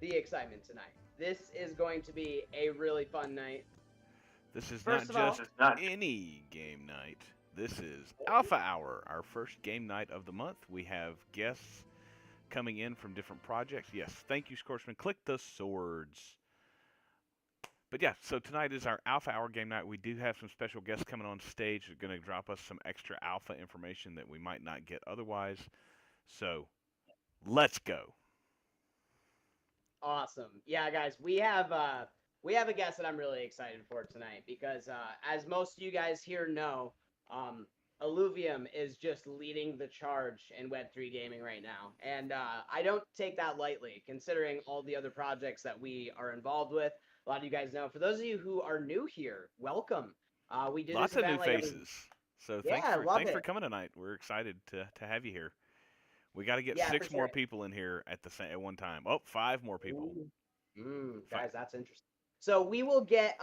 the excitement tonight. This is going to be a really fun night. This is First not of all, just any game night. This is Alpha Hour, our first game night of the month. We have guests coming in from different projects. Yes, thank you, Scorchman. Click the swords. But yeah, so tonight is our Alpha Hour game night. We do have some special guests coming on stage. They're going to drop us some extra alpha information that we might not get otherwise. So let's go. awesome. Yeah, guys, we have a guest that I'm really excited for tonight because as most of you guys here know, um, Illuvium is just leading the charge in Web3 gaming right now, and I don't take that lightly, considering all the other projects that we are involved with. A lot of you guys know. For those of you who are new here, welcome. We do this Lots of new event like every. faces. So Yeah, I love thanks for it. coming tonight. We're excited to have you here. We got to get Yeah, for six more sure. people in here at one time. Oh, five more people. Ooh. Five. Guys, that's interesting. So we will get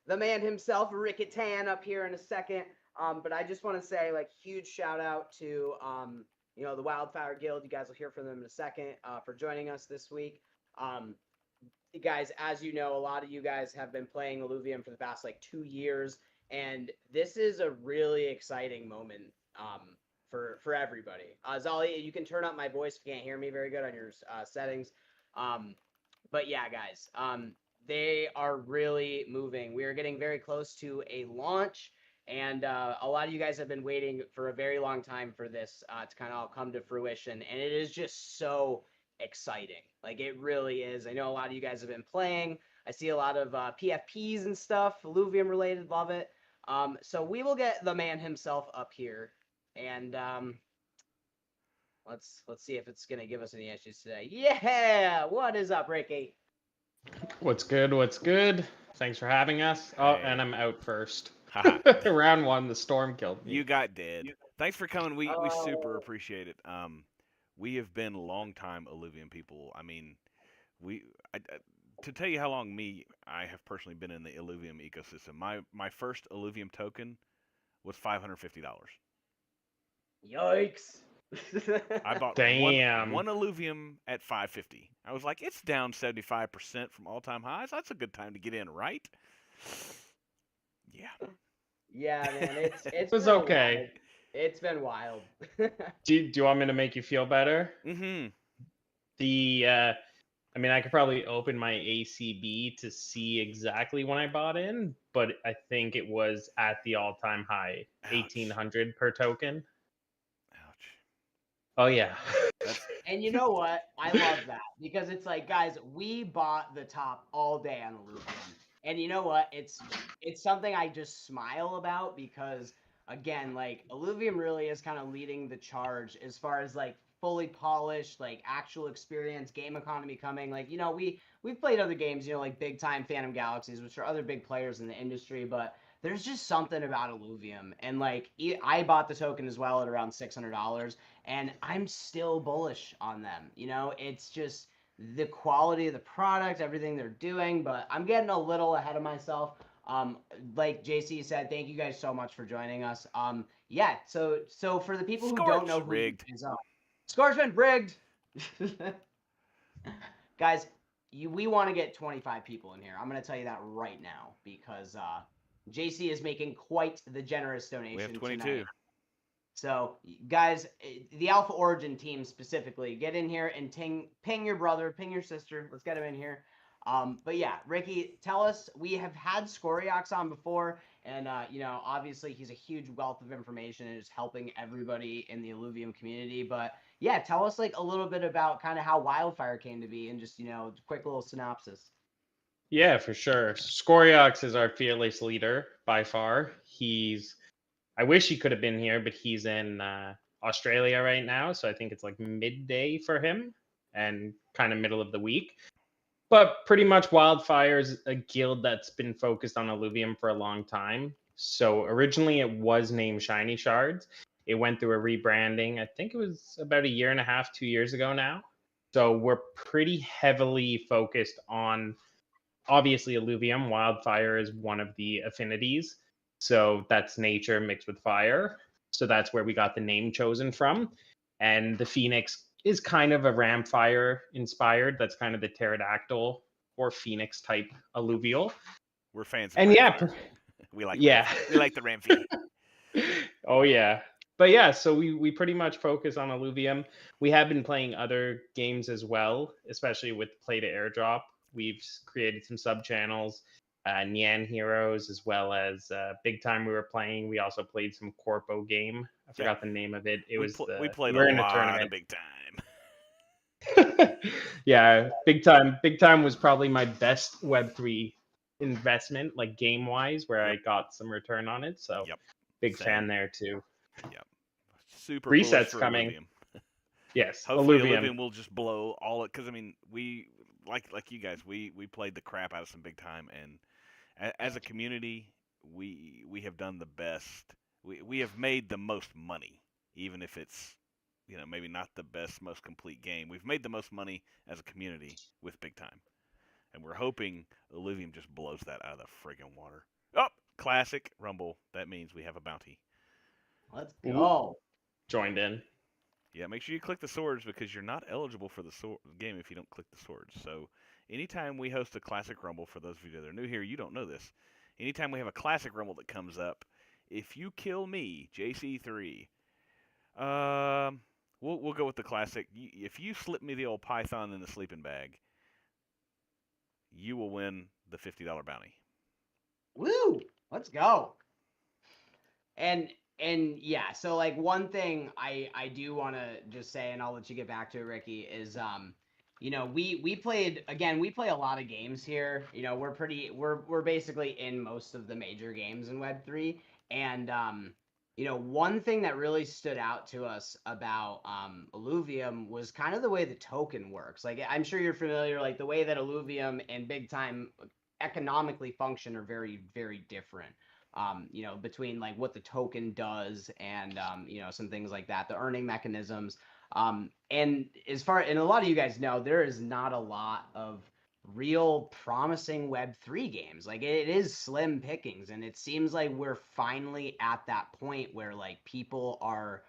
the man himself, Rick Tan, up here in a second. But I just want to say, like, huge shout out to the Wildfire Guild. You guys will hear from them in a second for joining us this week. Um, guys, as you know, a lot of you guys have been playing Illuvium for the past like 2 years, and this is a really exciting moment for everybody. Zali, you can turn up my voice if you can't hear me very good on your settings. Um, but yeah, guys, they are really moving. We are getting very close to a launch, and a lot of you guys have been waiting for a very long time for this to kind of all come to fruition, and it is just so exciting. Like it really is. I know a lot of you guys have been playing. I see a lot of PFPs and stuff, Illuvium related. Love it. So we will get the man himself up here, and let's see if it's gonna give us any issues today. Yeah, what is up, Ricky? What's good? What's good? Thanks for having us. Oh, and Hey. I'm out first. Haha. Round one, the storm killed me. You got dead. Thanks for coming. We super Oh, appreciate it. We have been long time Illuvium people. I mean, we to tell you how long I have personally been in the Illuvium ecosystem. My first Illuvium token was $550. yikes! I bought one Damn. Illuvium at 550. I was like, it's down 75% from all time highs. That's a good time to get in, right? Yeah. Yeah, man, it's It it's was been a okay. wild. It's been wild. Do you want me to make you feel better? Mm-hmm. I mean, I could probably open my ACB to see exactly when I bought in, but I think it was at the all-time high, Ouch. 1800 per token. Ouch. Oh yeah. That's And you know what? I love that because it's like, guys, we bought the top all day on Illuvium, and you know what? It's something I just smile about because again, like Illuvium really is kind of leading the charge as far as like fully polished, like actual experience, game economy coming. Like we've played other games, like big time Phantom Galaxies, which are other big players in the industry, but there's just something about Illuvium, and like I bought the token as well at around $600, and I'm still bullish on them. It's just the quality of the product, everything they're doing, but I'm getting a little ahead of myself. Um, like JC said, thank you guys so much for joining us. Yeah, so for the people who don't Scorch know who rigged. is Scoresman Brigged, guys, we want to get 25 people in here. I'm gonna tell you that right now because JC is making quite the generous We have donation 22. tonight. So, guys, the Alpha Origin team specifically, get in here and ping your brother, ping your sister. Let's get him in here. But yeah, Ricky, tell us. We have had Scoriox on before, and obviously he's a huge wealth of information and is helping everybody in the Illuvium community. But yeah, tell us like a little bit about kind of how Wildfire came to be, and just quick little synopsis. Yeah, for sure. Scoriox is our fearless leader by far. I wish he could have been here, but he's in Australia right now, so I think it's like midday for him and kind of middle of the week. But pretty much Wildfire is a guild that's been focused on Illuvium for a long time. So originally it was named Shiny Shards. It went through a rebranding. I think it was about a year and a half, 2 years ago now. So we're pretty heavily focused on obviously Illuvium. Wildfire is one of the affinities. So that's nature mixed with fire. So that's where we got the name chosen from. And the Phoenix is kind of a Ramfire inspired. That's kind of the pterodactyl or phoenix type alluvial. We're fans of And yeah, Ramfire. We like yeah. We like the Ramfy. Oh yeah. But yeah, so we pretty much focus on alluvium. We have been playing other games as well, especially with play to airdrop. We've created some sub channels, Nyan Heroes, as well as Big Time we were playing. We also played some Corpo game. I forgot the name of it. It was we played we were a in a lot tournament. of Big Time. Yeah, Big Time was probably my best Web3 investment, like game wise, where I got some return on it. So Yep. big Same. fan there too. Yep. Super Reset's bullish for coming. Illuvium. Yes, Hopefully Illuvium. Illuvium will just blow all it, because I mean, we like you guys, we played the crap out of some Big Time, and as a community, we have done the best. We have made the most money, even if it's, you know, maybe not the best, most complete game. We've made the most money as a community with Big Time, and we're hoping Illuvium just blows that out of the friggin' water. Oh, classic Rumble. That means we have a bounty. Let's go. Joined in. Yeah, make sure you click the swords, because you're not eligible for the game if you don't click the swords. So anytime we host a Classic Rumble, for those of you that are new here, you don't know this. Anytime we have a Classic Rumble that comes up, if you kill me, JC3, we'll go with the Classic. If you slip me the old Python in the sleeping bag, you will win the $50 bounty. Woo! Let's go. And yeah, so like one thing I do want to just say, and I'll let you get back to it, Ricky, is you know, we played, again, we play a lot of games here. You know, we're basically in most of the major games in Web3, and you know, one thing that really stood out to us about Illuvium was kind of the way the token works. Like, I'm sure you're familiar, like the way that Illuvium and Big Time economically function are very, very different. You know, between like what the token does and you know, some things like that, the earning mechanisms. And and a lot of you guys know, there is not a lot of real promising Web3 games. Like, it is slim pickings, and it seems like we're finally at that point where like people are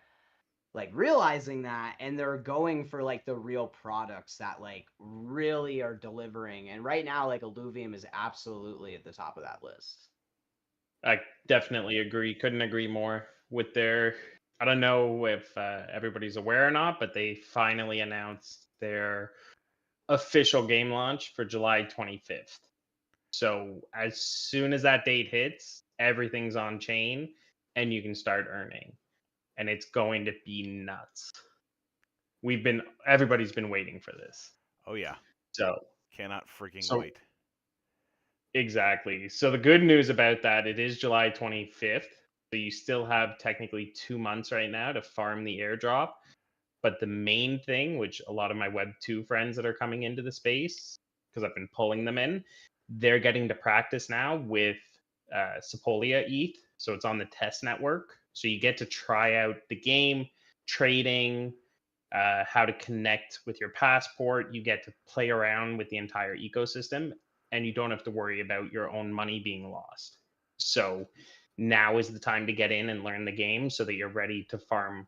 like realizing that, and they're going for like the real products that like really are delivering. And right now, like, Illuvium is absolutely at the top of that list. I definitely agree. Couldn't agree more with their. I don't know if everybody's aware or not, but they finally announced their official game launch for July 25th. So as soon as that date hits, everything's on chain and you can start earning. And it's going to be nuts. Everybody's been waiting for this. Oh yeah. So Cannot freaking wait. Exactly. So the good news about that, it is July 25th. So you still have technically 2 months right now to farm the airdrop. But the main thing, which a lot of my Web 2 friends that are coming into the space, because I've been pulling them in, they're getting to practice now with Sepolia ETH. So it's on the test network. So you get to try out the game, trading, how to connect with your passport. You get to play around with the entire ecosystem, and you don't have to worry about your own money being lost. So now is the time to get in and learn the game so that you're ready to farm.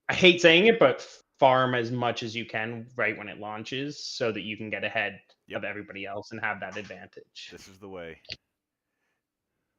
I hate saying it, but farm as much as you can right when it launches so that you can get ahead of everybody else and have that advantage. This is the way.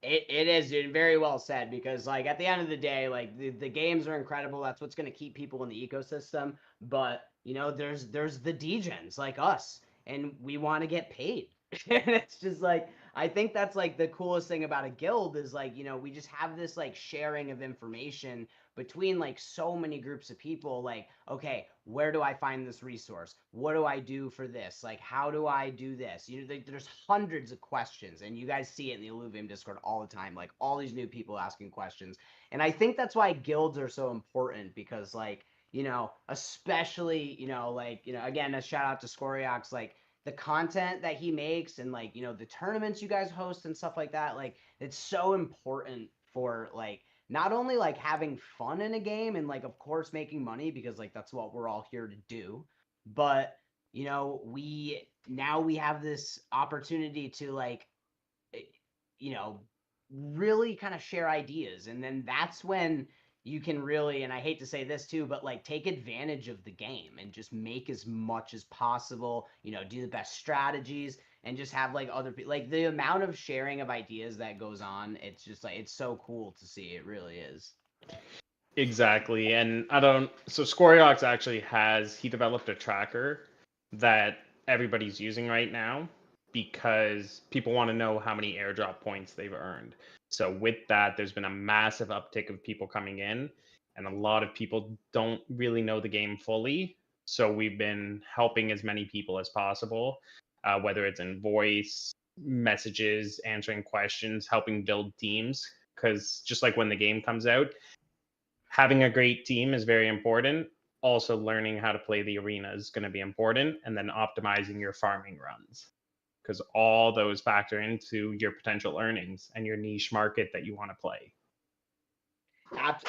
It is, dude, very well said, because like at the end of the day, like the games are incredible. That's what's going to keep people in the ecosystem. But you know, there's the degens like us, and we want to get paid. And it's just like, I think that's like the coolest thing about a guild is like, you know, we just have this like sharing of information between like so many groups of people. Like, okay, where do I find this resource? What do I do for this? Like, how do I do this? You know, there's hundreds of questions, and you guys see it in the Illuvium Discord all the time, like all these new people asking questions. And I think that's why guilds are so important, because like, you know, especially, you know, like, you know, again, a shout out to Scoriox, like the content that he makes, and like, you know, the tournaments you guys host and stuff like that. Like, it's so important for like not only like having fun in a game and like, of course, making money, because like that's what we're all here to do, but you know, we have this opportunity to like, you know, really kind of share ideas. And then that's when, you can really, and I hate to say this too, but like take advantage of the game and just make as much as possible, do the best strategies and just have like other people, like the amount of sharing of ideas that goes on. It's just like, it's so cool to see. It really is. Exactly. And so Scoriox actually he developed a tracker that everybody's using right now because people want to know how many airdrop points they've earned. So with that, there's been a massive uptick of people coming in, and a lot of people don't really know the game fully. So we've been helping as many people as possible, whether it's in voice, messages, answering questions, helping build teams. Because just like when the game comes out, having a great team is very important. Also, learning how to play the arena is going to be important, and then optimizing your farming runs, because all those factor into your potential earnings and your niche market that you want to play.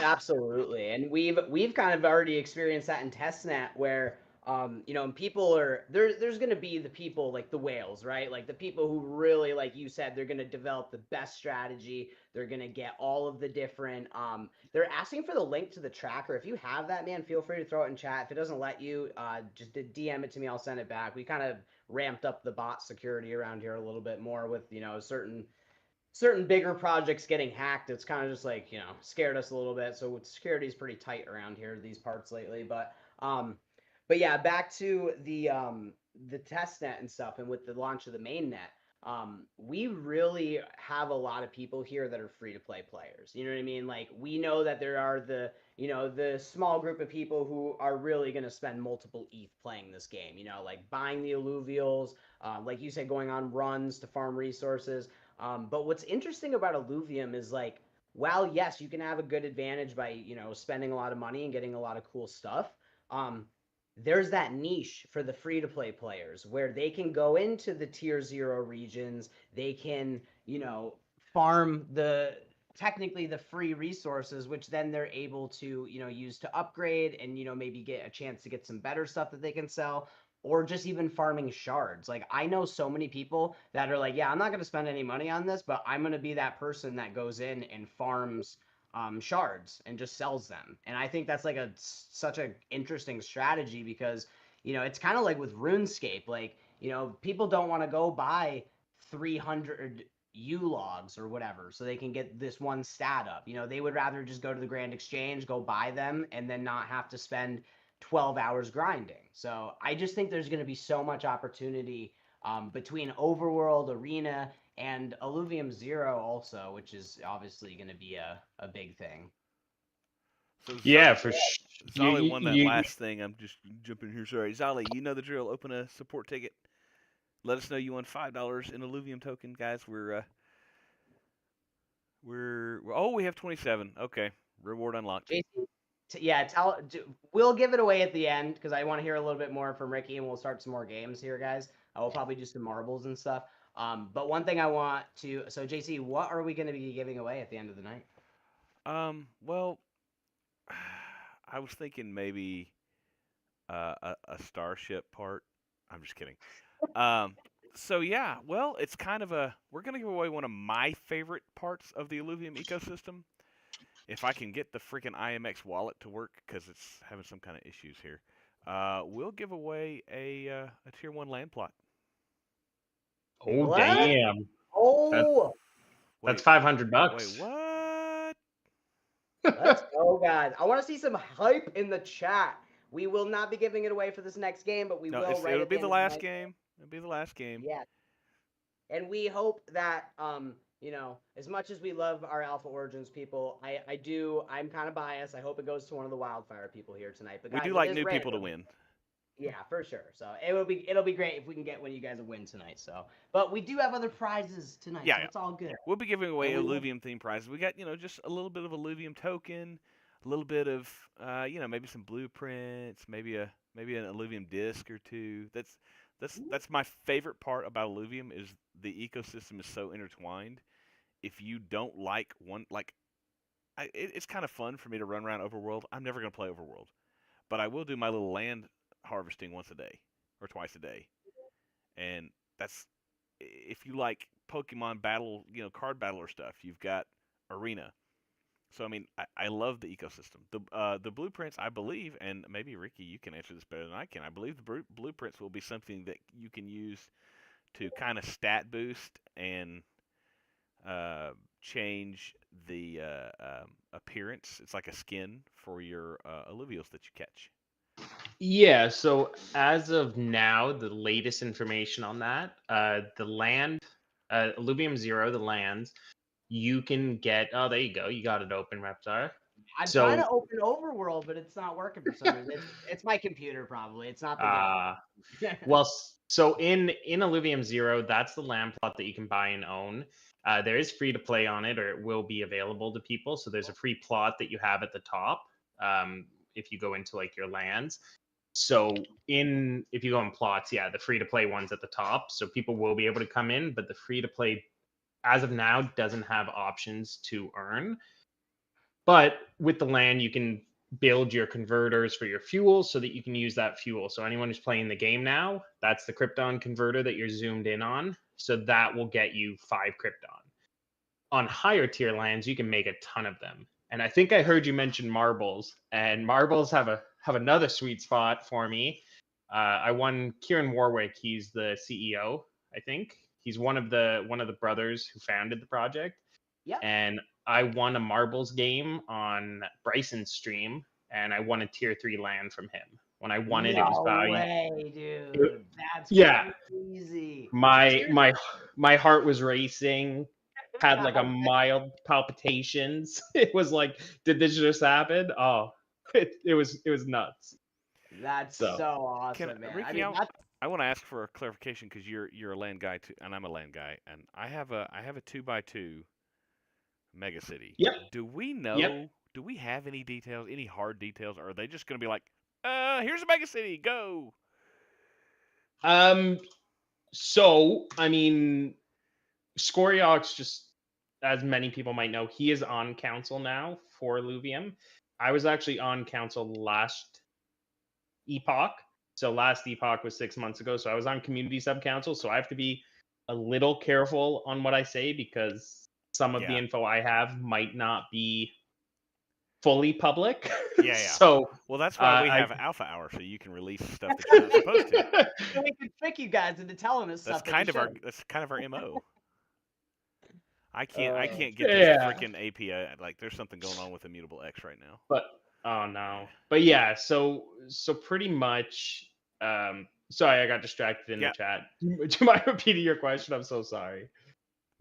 Absolutely, and we've kind of already experienced that in testnet where and people are there's going to be the people like the whales, right? Like the people who really, like you said, they're going to develop the best strategy. They're going to get all of the different they're asking for the link to the tracker. If you have that, man, feel free to throw it in chat. If it doesn't let you, just DM it to me. I'll send it back. We kind of ramped up the bot security around here a little bit more with certain bigger projects getting hacked. It's kind of just like, scared us a little bit. So security is pretty tight around here, these parts lately. But yeah, back to the test net and stuff, and with the launch of the main net, we really have a lot of people here that are free to play players. You know what I mean? Like we know that there are the small group of people who are really going to spend multiple ETH playing this game, like buying the alluvials, like you said, going on runs to farm resources. But what's interesting about Illuvium is like, while yes, you can have a good advantage by, spending a lot of money and getting a lot of cool stuff. There's that niche for the free to play players where they can go into the tier 0 regions. They can, farm technically the free resources, which then they're able to, use to upgrade and, maybe get a chance to get some better stuff that they can sell, or just even farming shards. Like I know so many people that are like, yeah, I'm not going to spend any money on this, but I'm going to be that person that goes in and farms shards and just sells them. And I think that's like such an interesting strategy because, it's kind of like with RuneScape, like, people don't want to go buy 300 U logs or whatever so they can get this one stat up. They would rather just go to the Grand Exchange, go buy them, and then not have to spend 12 hours grinding. So I just think there's going to be so much opportunity between Overworld, Arena, and Illuvium Zero also, which is obviously going to be a big thing. So Yeah, for sure. Zali won that last thing. I'm just jumping here. Sorry, Zali, you know the drill. Open a support ticket. Let us know you won $5 in Illuvium token, guys. We're we have 27. Okay, reward unlocked. Yeah, we'll give it away at the end because I want to hear a little bit more from Ricky, and we'll start some more games here, guys. I will probably do some marbles and stuff. But one thing I want to, so JC, what are we going to be giving away at the end of the night? Well, I was thinking maybe a starship part. I'm just kidding. So yeah, well, it's kind of we're gonna give away one of my favorite parts of the Illuvium ecosystem. If I can get the freaking IMX wallet to work, because it's having some kind of issues here, we'll give away a tier 1 land plot. Oh, what? damn. Oh, that's $500. Wait, what? Let's go, guys. I want to see some hype in the chat. We will not be giving it away for this next game, but we will. It'll be the last game. It'll be the last game. Yeah. And we hope that, as much as we love our Alpha Origins people, I'm kind of biased. I hope it goes to one of the Wildfire people here tonight. But guys, we do like new people to win. Yeah, for sure. So it'll be great if we can get you guys a win tonight. So, but we do have other prizes tonight. Yeah, so it's all good. We'll be giving away Illuvium themed prizes. We got just a little bit of Illuvium token, a little bit of maybe some blueprints, maybe an Illuvium disc or two. That's my favorite part about Illuvium is the ecosystem is so intertwined. If you don't like one, it's kind of fun for me to run around Overworld. I'm never gonna play Overworld, but I will do my little land harvesting once a day or twice a day, and that's if you like Pokemon battle, card battler stuff. You've got Arena. So I mean, I love the ecosystem. The blueprints, I believe, and maybe Ricky, you can answer this better than I can. I believe the blueprints will be something that you can use to kind of stat boost and uh, change the appearance. It's like a skin for your alluvials that you catch. Yeah, so as of now, the latest information on that, the land, Alluvium Zero, the lands, you can get. Oh, there you go. You got it open, Reptar. I'm trying So, to open Overworld, but it's not working for some reason. It's my computer probably. It's not the uh, game. well, so in Alluvium Zero, that's the land plot that you can buy and own. There is free to play on it, or it will be available to people. So there's a free plot that you have at the top. If you go into like your lands. So if you go in plots, yeah, the free to play one's at the top. So people will be able to come in, but the free to play as of now doesn't have options to earn. But with the land, you can build your converters for your fuel so that you can use that fuel. So anyone who's playing the game now, that's the Krypton converter that you're zoomed in on. So that will get you 5 Krypton. On higher tier lands, you can make a ton of them. And I think I heard you mention marbles, and marbles have another sweet spot for me. I won Kieran Warwick. He's the CEO, I think. He's one of the brothers who founded the project. Yep. And I won a marbles game on Bryson's stream, and I won a tier 3 land from him. When I won it, it was No valued. way, dude. That's Yeah. crazy. My heart was racing. Had like a mild palpitations. It was like, did this just happen? Oh, it was nuts. That's So, so awesome, man. Ricky, I mean, I want to ask for a clarification because you're a land guy too, and I'm a land guy, and I have a 2x2 mega city. Yep. Do we know? Yep. Do we have any details? Any hard details? Or are they just going to be like, here's a mega city, go? So I mean, Scoriox, just as many people might know, he is on council now for Illuvium. I was actually on council last epoch. So last epoch was 6 months ago. So I was on community sub council. So I have to be a little careful on what I say because some of the Yeah. info I have might not be fully public. Yeah. So Well, that's why we have Alpha Hour, so you can release stuff that you're not supposed to. so we can trick you guys into telling us That's stuff. kind of our MO. I can't get this freaking API. Like, there's something going on with Immutable X right now. But oh no. But yeah, so pretty much sorry, I got distracted in the chat. Do you mind repeating your question? I'm so sorry.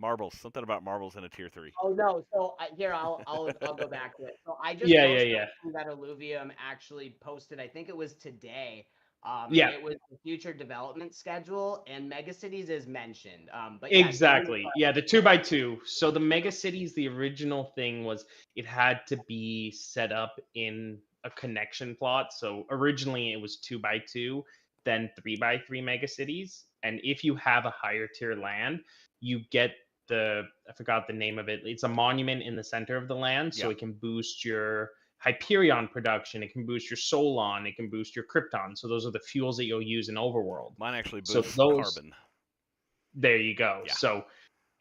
Marbles. Something about marbles in a tier 3. Oh no! So here I'll go back to it. So I just Yeah. that Illuvium actually posted. I think it was today. Yeah. It was the future development schedule, and Megacities is mentioned. But exactly. Yeah, the 2x2. So the Megacities, the original thing was it had to be set up in a connection plot. So originally it was 2x2, then 3x3 Megacities. And if you have a higher tier land, you get I forgot the name of it. It's a monument in the center of the land, so it can boost your Hyperion production. It can boost your Solon. It can boost your Krypton. So those are the fuels that you'll use in Overworld. Mine actually boosts carbon. There you go. Yeah. So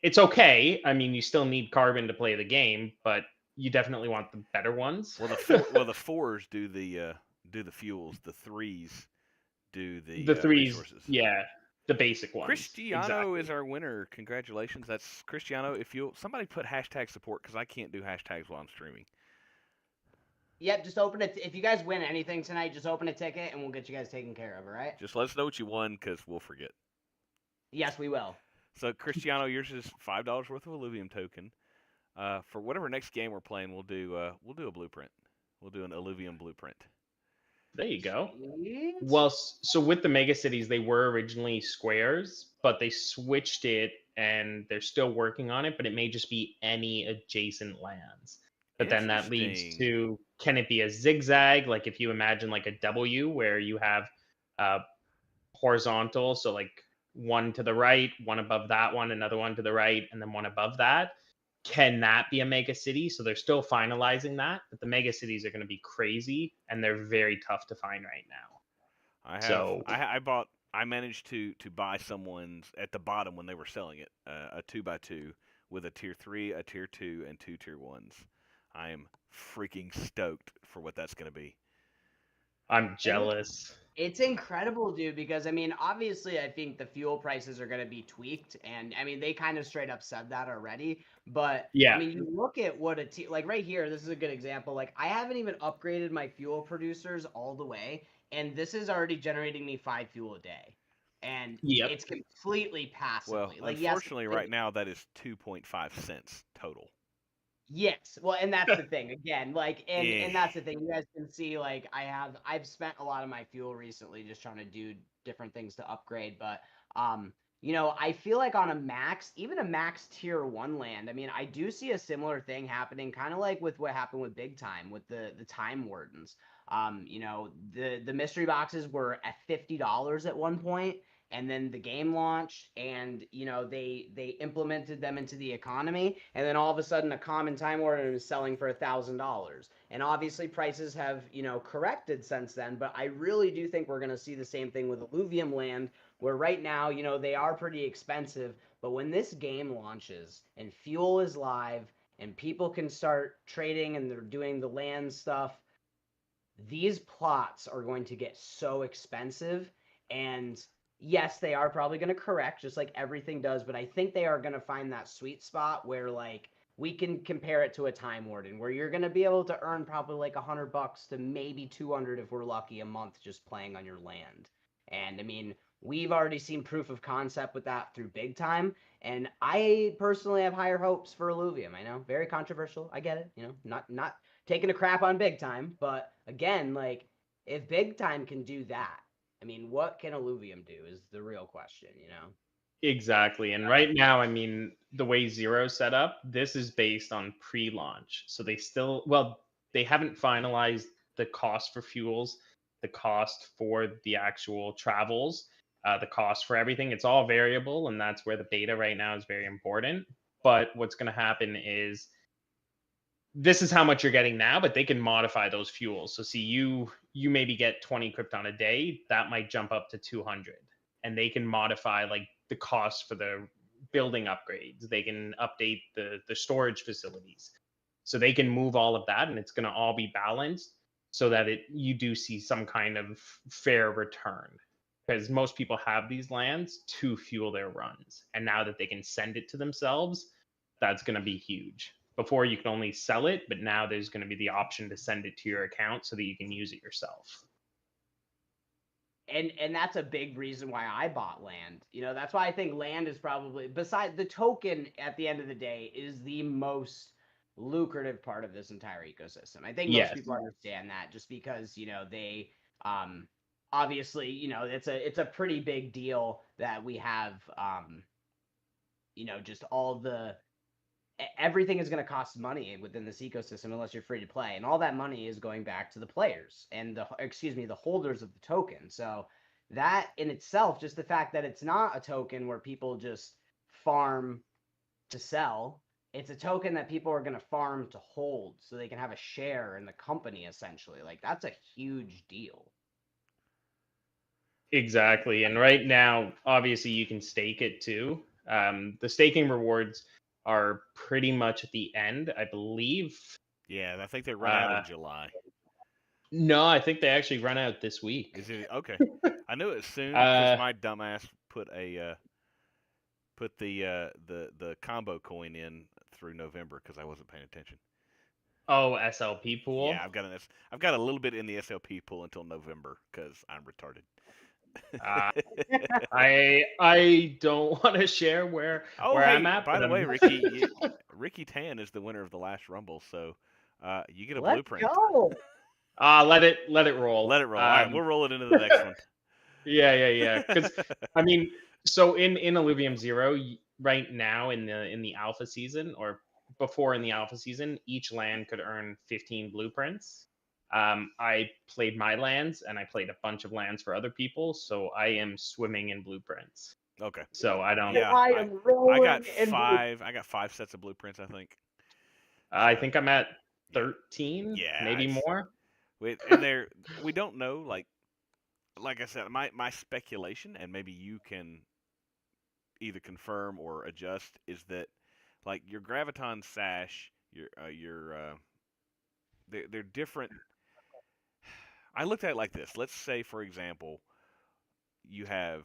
it's okay. I mean, you still need carbon to play the game, but you definitely want the better ones. Well, the 4s do the fuels. The 3s do the 3s. Resources. Yeah. The basic ones. Cristiano is our winner. Congratulations. That's Cristiano. Somebody put #support because I can't do hashtags while I'm streaming. Yep, just open it. If you guys win anything tonight, just open a ticket and we'll get you guys taken care of, all right? Just let us know what you won because we'll forget. Yes, we will. So, Cristiano, yours is $5 worth of Illuvium token. For whatever next game we're playing, we'll do a blueprint. We'll do an Illuvium blueprint. There you go. Sweet. Well, so with the Megacities, they were originally squares, but they switched it and they're still working on it, but it may just be any adjacent lands. But then that leads to, can it be a zigzag? Like if you imagine like a W where you have horizontal, so like one to the right, one above that one, another one to the right, and then one above that. Can that be a mega city? So they're still finalizing that, but the mega cities are going to be crazy and they're very tough to find right now. I managed to buy someone's at the bottom when they were selling it, a 2x2 with a tier 3, a tier 2, and 2 tier 1s. I am freaking stoked for what that's going to be. I'm jealous. It's incredible, dude, because I mean, obviously, I think the fuel prices are going to be tweaked, and I mean, they kind of straight up said that already. But Yeah. I mean, you look at what like right here, this is a good example. Like, I haven't even upgraded my fuel producers all the way, and this is already generating me 5 fuel a day, and Yep. it's completely Well, passively. Like, yes, unfortunately, right now that is 2.5 cents total. yes. Well, and that's the thing. Again, like and Eh. and that's the thing. You guys can see like I've spent a lot of my fuel recently just trying to do different things to upgrade, but I feel like on a max, even a max tier 1 land, I mean, I do see a similar thing happening kind of like with what happened with Big Time with the time wardens. The mystery boxes were at $50 at one point, and then the game launched, and they implemented them into the economy, and then all of a sudden a common time warden is selling for $1,000, and obviously prices have corrected since then, but I really do think we're going to see the same thing with Illuvium land, where right now they are pretty expensive, but when this game launches and fuel is live and people can start trading and they're doing the land stuff, these plots are going to get so expensive. And yes, they are probably going to correct just like everything does, but I think they are going to find that sweet spot where like we can compare it to a time warden where you're going to be able to earn probably like $100 to maybe 200 if we're lucky a month just playing on your land. And I mean, we've already seen proof of concept with that through Big Time, and I personally have higher hopes for Illuvium. I know, very controversial. I get it. Not taking a crap on Big Time, but again, like if Big Time can do that, I mean, what can Illuvium do is the real question. Exactly. And right now, I mean, the way Zero's set up, this is based on pre-launch. So they haven't finalized the cost for fuels, the cost for the actual travels, the cost for everything. It's all variable, and that's where the beta right now is very important. But what's going to happen is this is how much you're getting now, but they can modify those fuels. So see, you maybe get 20 Krypton a day, that might jump up to 200, and they can modify like the cost for the building upgrades. They can update the storage facilities, so they can move all of that, and it's going to all be balanced so that you do see some kind of fair return. Because most people have these lands to fuel their runs, and now that they can send it to themselves, that's going to be huge. Before you could only sell it, but now there's going to be the option to send it to your account so that you can use it yourself. And that's a big reason why I bought land. That's why I think land is probably, besides the token at the end of the day, is the most lucrative part of this entire ecosystem. I think most Yes. people understand that just because, they obviously, it's a pretty big deal that we have just all the everything is going to cost money within this ecosystem unless you're free to play, and all that money is going back to the players and the holders of the token. So that in itself, just the fact that it's not a token where people just farm to sell, it's a token that people are going to farm to hold so they can have a share in the company, essentially. Like, that's a huge deal. Exactly. And right now, obviously, you can stake it too. The staking rewards are pretty much at the end, I believe. Yeah, I think they run out in July. No, I think they actually run out this week. Is it okay? I knew it soon because my dumbass put the combo coin in through November because I wasn't paying attention. Oh, SLP pool. Yeah, I've got a little bit in the SLP pool until November because I'm retarded. I don't want to share where I'm at. By the way, Ricky Tan is the winner of the last Rumble, so you get a Let's blueprint. go. Let it roll. Let it roll. All right, we'll roll it into the next one. Yeah. Because I mean, so in Illuvium Zero right now in the alpha season, or before in the alpha season, each land could earn 15 blueprints. I played my lands, and I played a bunch of lands for other people, so I am swimming in blueprints. Okay. So I don't. Yeah, I got five. I got 5 sets of blueprints, I think. I think I'm at 13. Yeah, maybe more. And we don't know. Like I said, my speculation, and maybe you can either confirm or adjust, is that like your Graviton Sash, your they're different. I looked at it like this. Let's say, for example, you have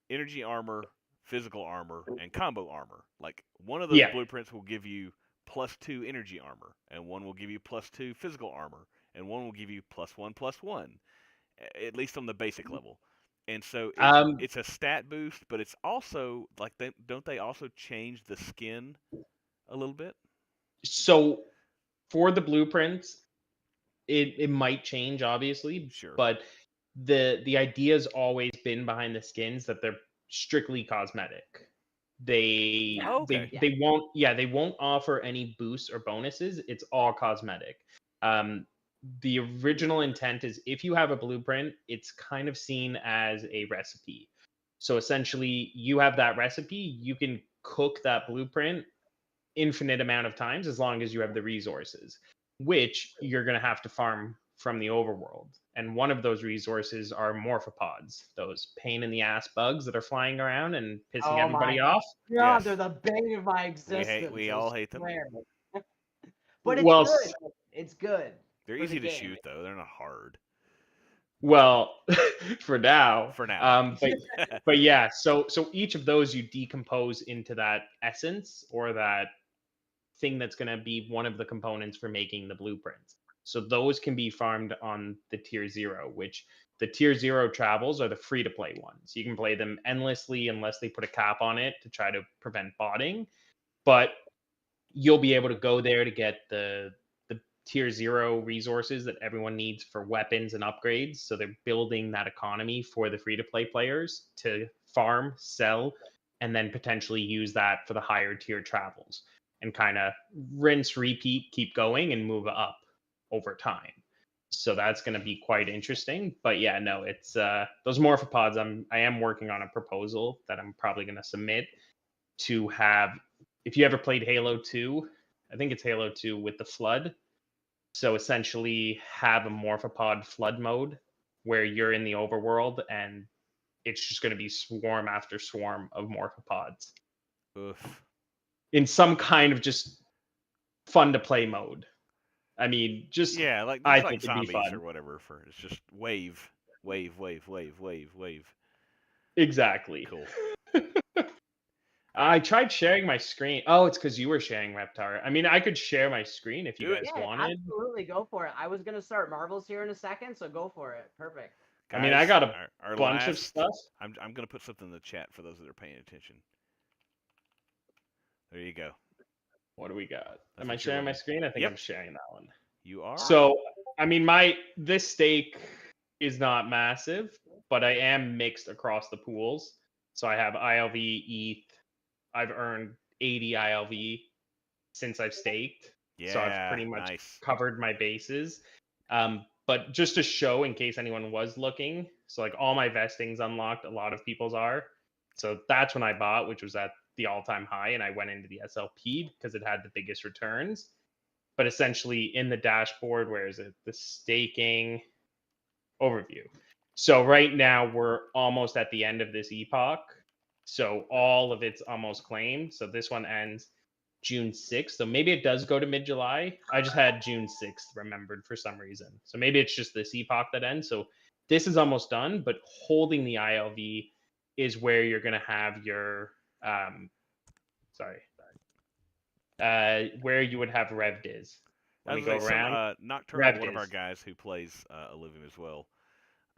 energy armor, physical armor, and combo armor. Like one of those Yeah. blueprints will give you +2 energy armor, and one will give you +2 physical armor, and one will give you +1/+1, at least on the basic level. And so Um, it's a stat boost, but it's also like don't they also change the skin a little bit? so for the blueprints, it might change, obviously, Sure. but the idea's always been behind the skins that they're strictly cosmetic. They Yeah. Oh, okay. they won't offer any boosts or bonuses. It's all cosmetic. Um, the original intent is if you have a blueprint, it's kind of seen as a recipe. So essentially, you have that recipe, you can cook that blueprint infinite amount of times as long as you have the resources, which you're going to have to farm from the overworld. And one of those resources are morphopods, those pain in the ass bugs that are flying around and pissing Oh my everybody off. God, Yes. they're the bane of my existence. We I all hate them. swear. But it's Well, good. It's good They're for the easy to game. shoot though. They're not hard well, for now. for now. But yeah, so each of those you decompose into that essence or that thing that's going to be one of the components for making the blueprints. So those can be farmed on the tier 0, which the tier 0 travels are the free to play ones. You can play them endlessly unless they put a cap on it to try to prevent botting, but you'll be able to go there to get the tier 0 resources that everyone needs for weapons and upgrades. So they're building that economy for the free to play players to farm, sell, and then potentially use that for the higher tier travels and kind of rinse, repeat, keep going and move up over time. So that's going to be quite interesting. But yeah, no, it's those morphopods. I am working on a proposal that I'm probably going to submit to have. If you ever played Halo 2, I think it's Halo 2 with the Flood. So essentially, have a morphopod flood mode where you're in the overworld and it's just going to be swarm after swarm of morphopods Oof. in some kind of just fun to play mode. I mean, just Yeah, like I just like think it'd be zombies fun. or whatever. For it's just wave, wave, wave, wave, wave, wave. Exactly. Cool. I tried sharing my screen. Oh, it's because you were sharing Reptar. I mean, I could share my screen if you Do it. guys Yeah, wanted. absolutely. Go for it. I was gonna start Marvels here in a second, so go for it. Perfect. I mean, I Guys, got a our bunch of last. stuff. I'm gonna put something in the chat for those that are paying attention. There you go. What do we got? That's Am I what you're sharing my looking. screen? I think Yep. I'm sharing that one. You are. So, I mean, this stake is not massive, but I am mixed across the pools. So I have ILV, ETH. I've earned 80 ILV since I've staked. So I've pretty much nice. covered my bases. But just to show, in case anyone was looking, so like all my vestings unlocked, a lot of people's are. So that's when I bought, which was at the all-time high, and I went into the SLP because it had the biggest returns. But essentially, in the dashboard, where is it? The staking overview. So right now we're almost at the end of this epoch. So all of it's almost claimed. So this one ends June 6th. So maybe it does go to mid-July. I just had June 6th remembered for some reason. So maybe it's just this epoch that ends. So this is almost done, but holding the ILV is where you're going to have your where you would have RevDiz. Let me go around. Nocturnal, one of our RevDiz. guys who plays Illuvium as well,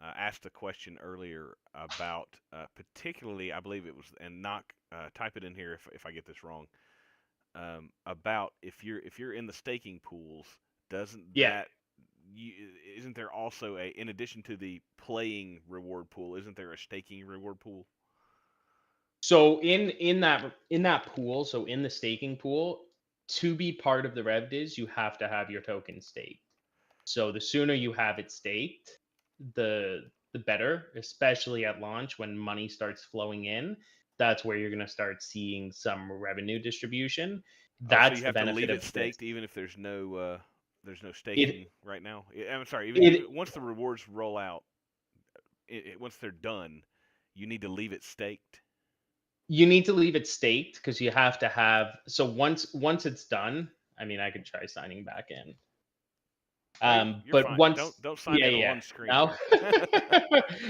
asked a question earlier about particularly, I believe it was, and knock type it in here if I get this wrong, about if you're in the staking pools, doesn't Yeah. isn't there also in addition to the playing reward pool, isn't there a staking reward pool? So in that pool, so in the staking pool, to be part of the RevDiz, you have to have your token staked. So the sooner you have it staked, the better, especially at launch when money starts flowing in. That's where you're going to start seeing some revenue distribution. That's so you the have to benefit leave of it staked this. even if there's no staking It right now. I'm sorry, it once the rewards roll out, once they're done, you need to leave it staked. you need to leave it staked because you have to have. So once it's done, I mean, I could try signing back in. You're But fine. once, Don't sign yeah, it yeah, on screen no, here.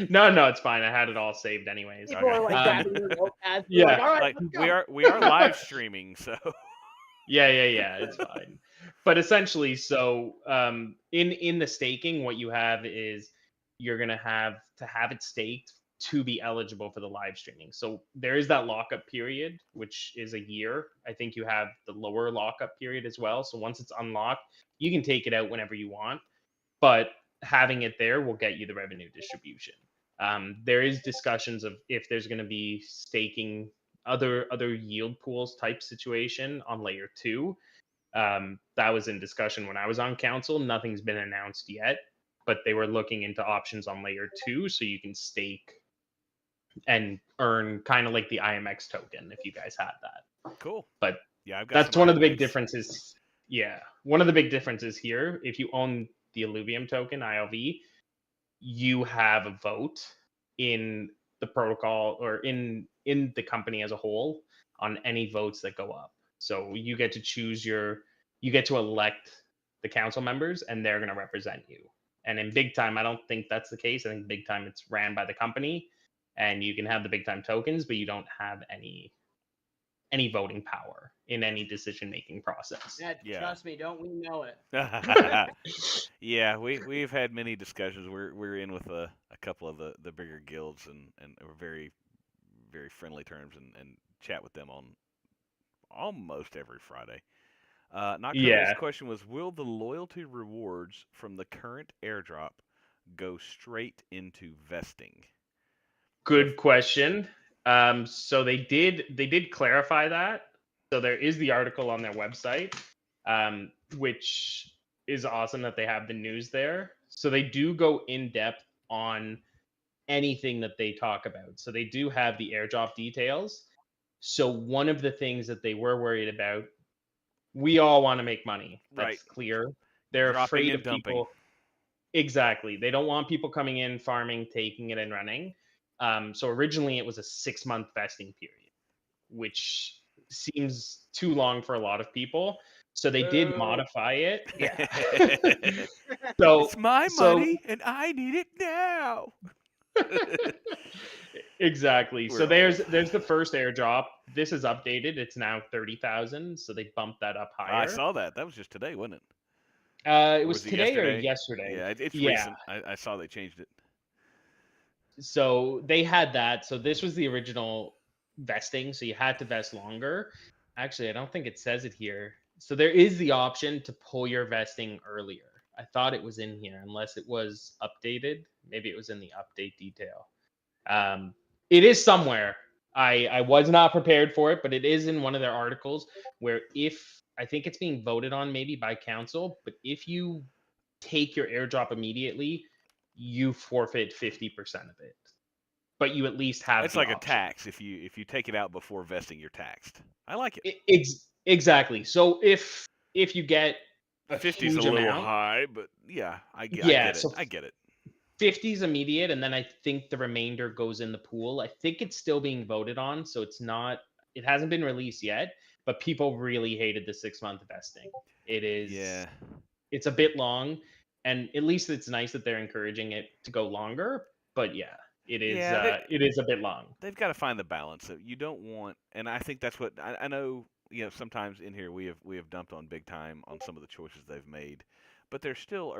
no, it's fine. I had it all saved anyways. People are like Okay. grabbing their notepads. They're like, Yeah, all right, Like let's go. we are live streaming, so yeah. It's fine. But essentially, so in the staking, what you have is you're gonna have to have it staked to be eligible for the live streaming. So there is that lockup period, which is a year. I think you have the lower lockup period as well. So once it's unlocked, you can take it out whenever you want. But having it there will get you the revenue distribution. There is discussions of if there's going to be staking other yield pools type situation on layer two. That was in discussion when I was on council. Nothing's been announced yet, but they were looking into options on layer two, so you can stake and earn kind of like the IMX token if you guys had that. cool. But Yeah, I've got that's some one of the big IMX. differences. Yeah, one of the big differences here, if you own the Illuvium token ILV, you have a vote in the protocol or in the company as a whole on any votes that go up. So you get to you get to elect the council members, and they're going to represent you. And in big time, I don't think that's the case. I think big time it's ran by the company, and you can have the big time tokens, but you don't have any voting power in any decision making process. Yeah. Trust me, don't we know it? Yeah, we've had many discussions. We're in with a couple of the bigger guilds and we're very friendly terms and chat with them on almost every Friday. Nocturnal's Yeah, question was: will the loyalty rewards from the current airdrop go straight into vesting? good question. So they did clarify that. So there is the article on their website, which is awesome that they have the news there. So they do go in depth on anything that they talk about. So they do have the airdrop details. So one of the things that they were worried about, we all want to make money. That's Right. clear. They're Dropping afraid and of dumping. people. Exactly. They don't want people coming in, farming, taking it, and running. So originally it was a 6-month vesting period, which seems too long for a lot of people. So they did modify it. Yeah. so It's my so money and I need it now. exactly. So We're old. there's the first airdrop. This is updated. It's now 30,000. So they bumped that up I higher. saw that. That was just today, wasn't it? It Or was it today or yesterday? yesterday. Yeah, it's Yeah. recent. I saw they changed it. So they had that. So this was the original vesting. So you had to vest longer. Actually, I don't think it says it here. So there is the option to pull your vesting earlier. I thought it was in here, unless it was updated. Maybe it was in the update detail. It is somewhere. I was not prepared for it, but it is in one of their articles where if I think it's being voted on maybe by council, but if you take your airdrop immediately, you forfeit 50% of it. But you at least have It's the like a option. tax. If you take it out before vesting, you're taxed. I like it. Exactly. So if you get a 50's a huge little amount, get it. so I get it. 50 is immediate, and then I think the remainder goes in the pool. I think it's still being voted on, so it hasn't been released yet, but people really hated the 6-month vesting. Yeah. It's a bit long, and at least it's nice that they're encouraging it to go longer, but yeah, it is Yeah, it is a bit long. they've got to find the balance. So you don't want, and I think that's what I know. You know, sometimes in here we have dumped on big time on some of the choices they've made, but they're still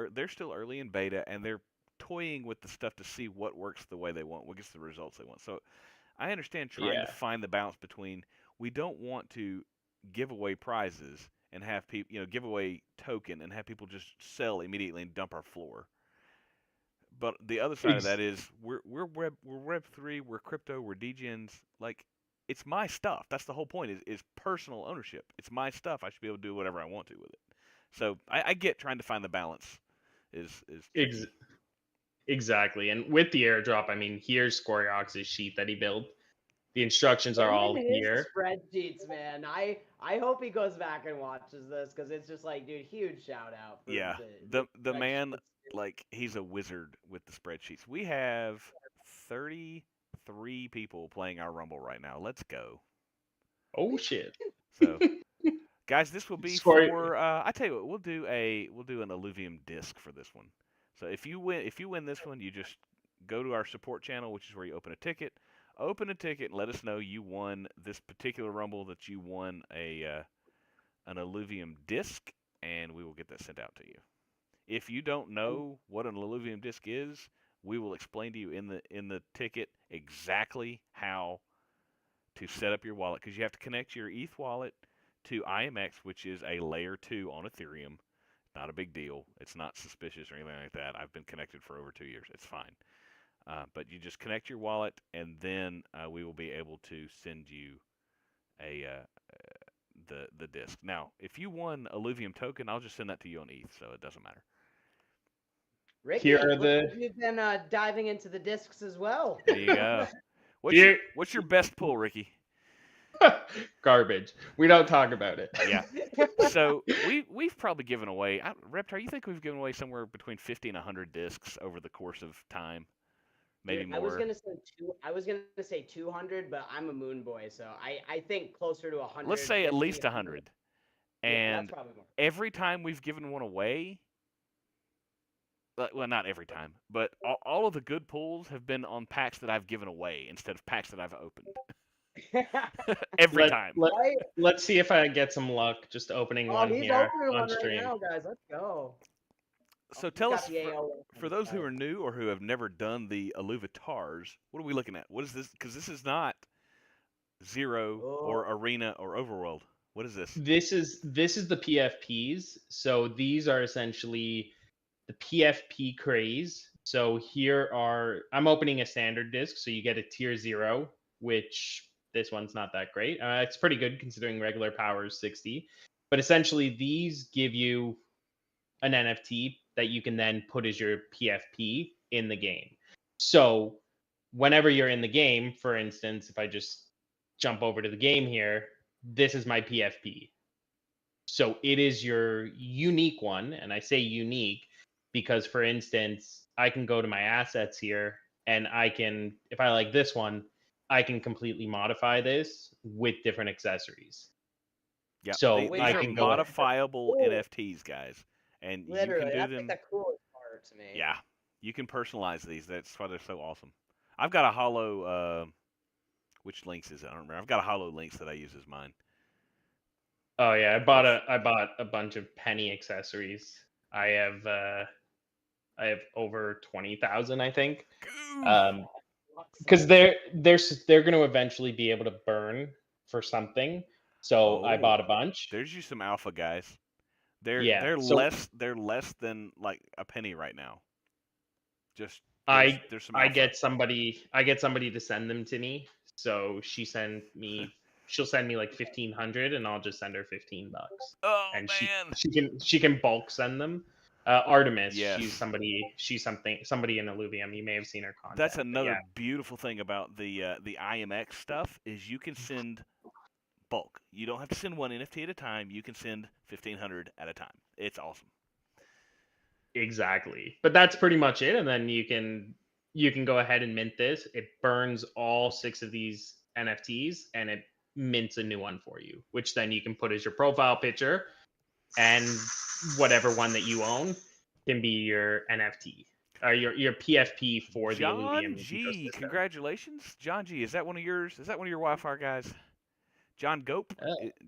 early in beta and they're toying with the stuff to see what works the way they want, what gets the results they want. So I understand trying to Yeah. find the balance between we don't want to give away prizes and have people, give away token and have people just sell immediately and dump our floor. But the other side of Ex- that is we're Web3, we're crypto, we're degens. Like it's my stuff. That's the whole point. Is personal ownership. It's my stuff. I should be able to do whatever I want to with it. So I get trying to find the balance. Is tricky. Exactly. And with the airdrop, I mean, here's Scoriox's sheet that he built. The instructions are all here. Spreadsheets, man. I hope he goes back and watches this because it's just like, dude, huge shout out. Yeah, the man, like he's a wizard with the spreadsheets. We have 33 people playing our Rumble right now. Let's go. Oh shit. So Guys, this will be Score- for. I tell you what, we'll do an Illuvium disc for this one. So if you win this one, you just go to our support channel, which is where you open a ticket. Open a ticket and let us know you won this particular Rumble, that you won an Illuvium disc, and we will get that sent out to you. If you don't know what an Illuvium disc is, we will explain to you in the ticket exactly how to set up your wallet, because you have to connect your ETH wallet to IMX, which is a layer 2 on Ethereum. Not a big deal. It's not suspicious or anything like that. I've been connected for over 2 years. It's fine. But you just connect your wallet, and then we will be able to send you the disc. Now, if you won Illuvium token, I'll just send that to you on ETH, so it doesn't matter. Ricky, Here are looks the- like you've been diving into the discs as well. There you go. Here- What's your best pull, Ricky? Garbage. We don't talk about it. Yeah. So we've probably given away. Reptar, you think we've given away somewhere between 50 and 100 discs over the course of time? Maybe Dude, more. I was gonna say 200, but I'm a moon boy, so I think closer to 100. Let's say at least 100. Yeah, And that's probably more. every time we've given one away, well, not every time, but all of the good pulls have been on packs that I've given away instead of packs that I've opened. Every time. Right? Let's see if I get some luck just opening Oh, one he's here opening on one stream. right now, guys. Let's go. So He's tell got us, the AO for those who are new or who have never done the Illuvatars, what are we looking at? What is this? Because this is not Zero or Arena or Overworld. What is this? This is the PFPs. So these are essentially the PFP craze. So here are, I'm opening a standard disc, so you get a tier 0, which this one's not that great. It's pretty good considering regular power is 60. But essentially these give you an NFT that you can then put as your PFP in the game. So whenever you're in the game, for instance, if I just jump over to the game here, this is my PFP. So it is your unique one. And I say unique because, for instance, I can go to my assets here and I can, if I like this one, I can completely modify this with different accessories. Yeah. So these I are can go- modifiable Cool. NFTs, guys, and Literally, you can that's do them. like the coolest part to me. Yeah, you can personalize these. That's why they're so awesome. I've got a hollow. Which links is it? I don't remember. I've got a hollow links that I use as mine. Oh yeah, I bought a bunch of penny accessories. I have over 20,000, I think. Because they're going to eventually be able to burn for something. So I bought a bunch. There's you some alpha guys. They're so less than like a penny right now. Just I there's some I alpha. get somebody to send them to me. So she'll send me like 1,500, and I'll just send her $15. Oh And man. she can bulk send them. Artemis, Yes. she's somebody in Illuvium. You may have seen her content. That's but another yeah. beautiful thing about the IMX stuff is you can send bulk. You don't have to send one NFT at a time. You can send 1,500 at a time. It's awesome. Exactly. But that's pretty much it. And then you can go ahead and mint this. It burns all 6 of these NFTs and it mints a new one for you, which then you can put as your profile picture, and whatever one that you own can be your NFT. Your PFP for the Illuvium John G, ecosystem. congratulations. John G, is that one of yours? Is that one of your Wi-Fi guys? John Gope?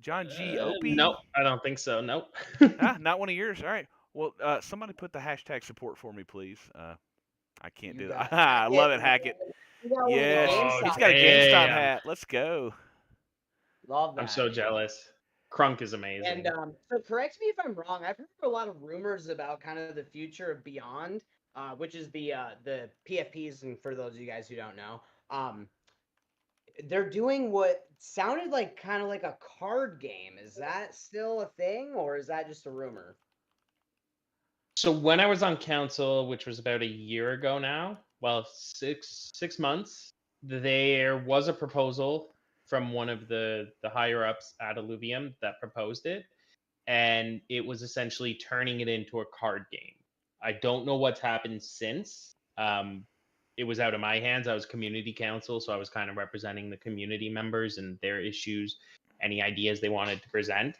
John G Opie? Nope, I don't think so. Nope. Not one of yours. All right. Well, somebody put the hashtag support for me, please. I can't You do got that. I love it, Hackett. Yes, he's got a GameStop damn. hat. Let's go. Love that. I'm so jealous. Crunk is amazing. And so correct me if I'm wrong. I've heard a lot of rumors about kind of the future of Beyond, which is the PFPs. And for those of you guys who don't know, they're doing what sounded like kind of like a card game. Is that still a thing, or is that just a rumor? So when I was on council, which was about a year ago now, well, six months, there was a proposal from one of the higher ups at Illuvium that proposed it, and it was essentially turning it into a card game. I don't know what's happened since. It was out of my hands. I was community council, so I was kind of representing the community members and their issues, any ideas they wanted to present.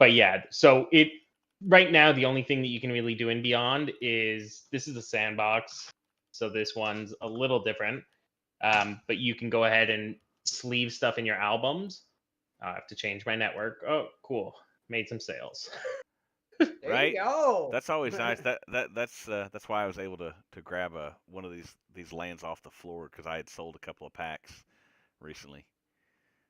but yeah, so right now the only thing that you can really do in Beyond is this is a sandbox, so this one's a little different. But you can go ahead and sleeve stuff in your albums. I have to change my network. Oh, cool! Made some sales. There Right? you go. That's always nice. That's why I was able to grab one of these lands off the floor because I had sold a couple of packs recently.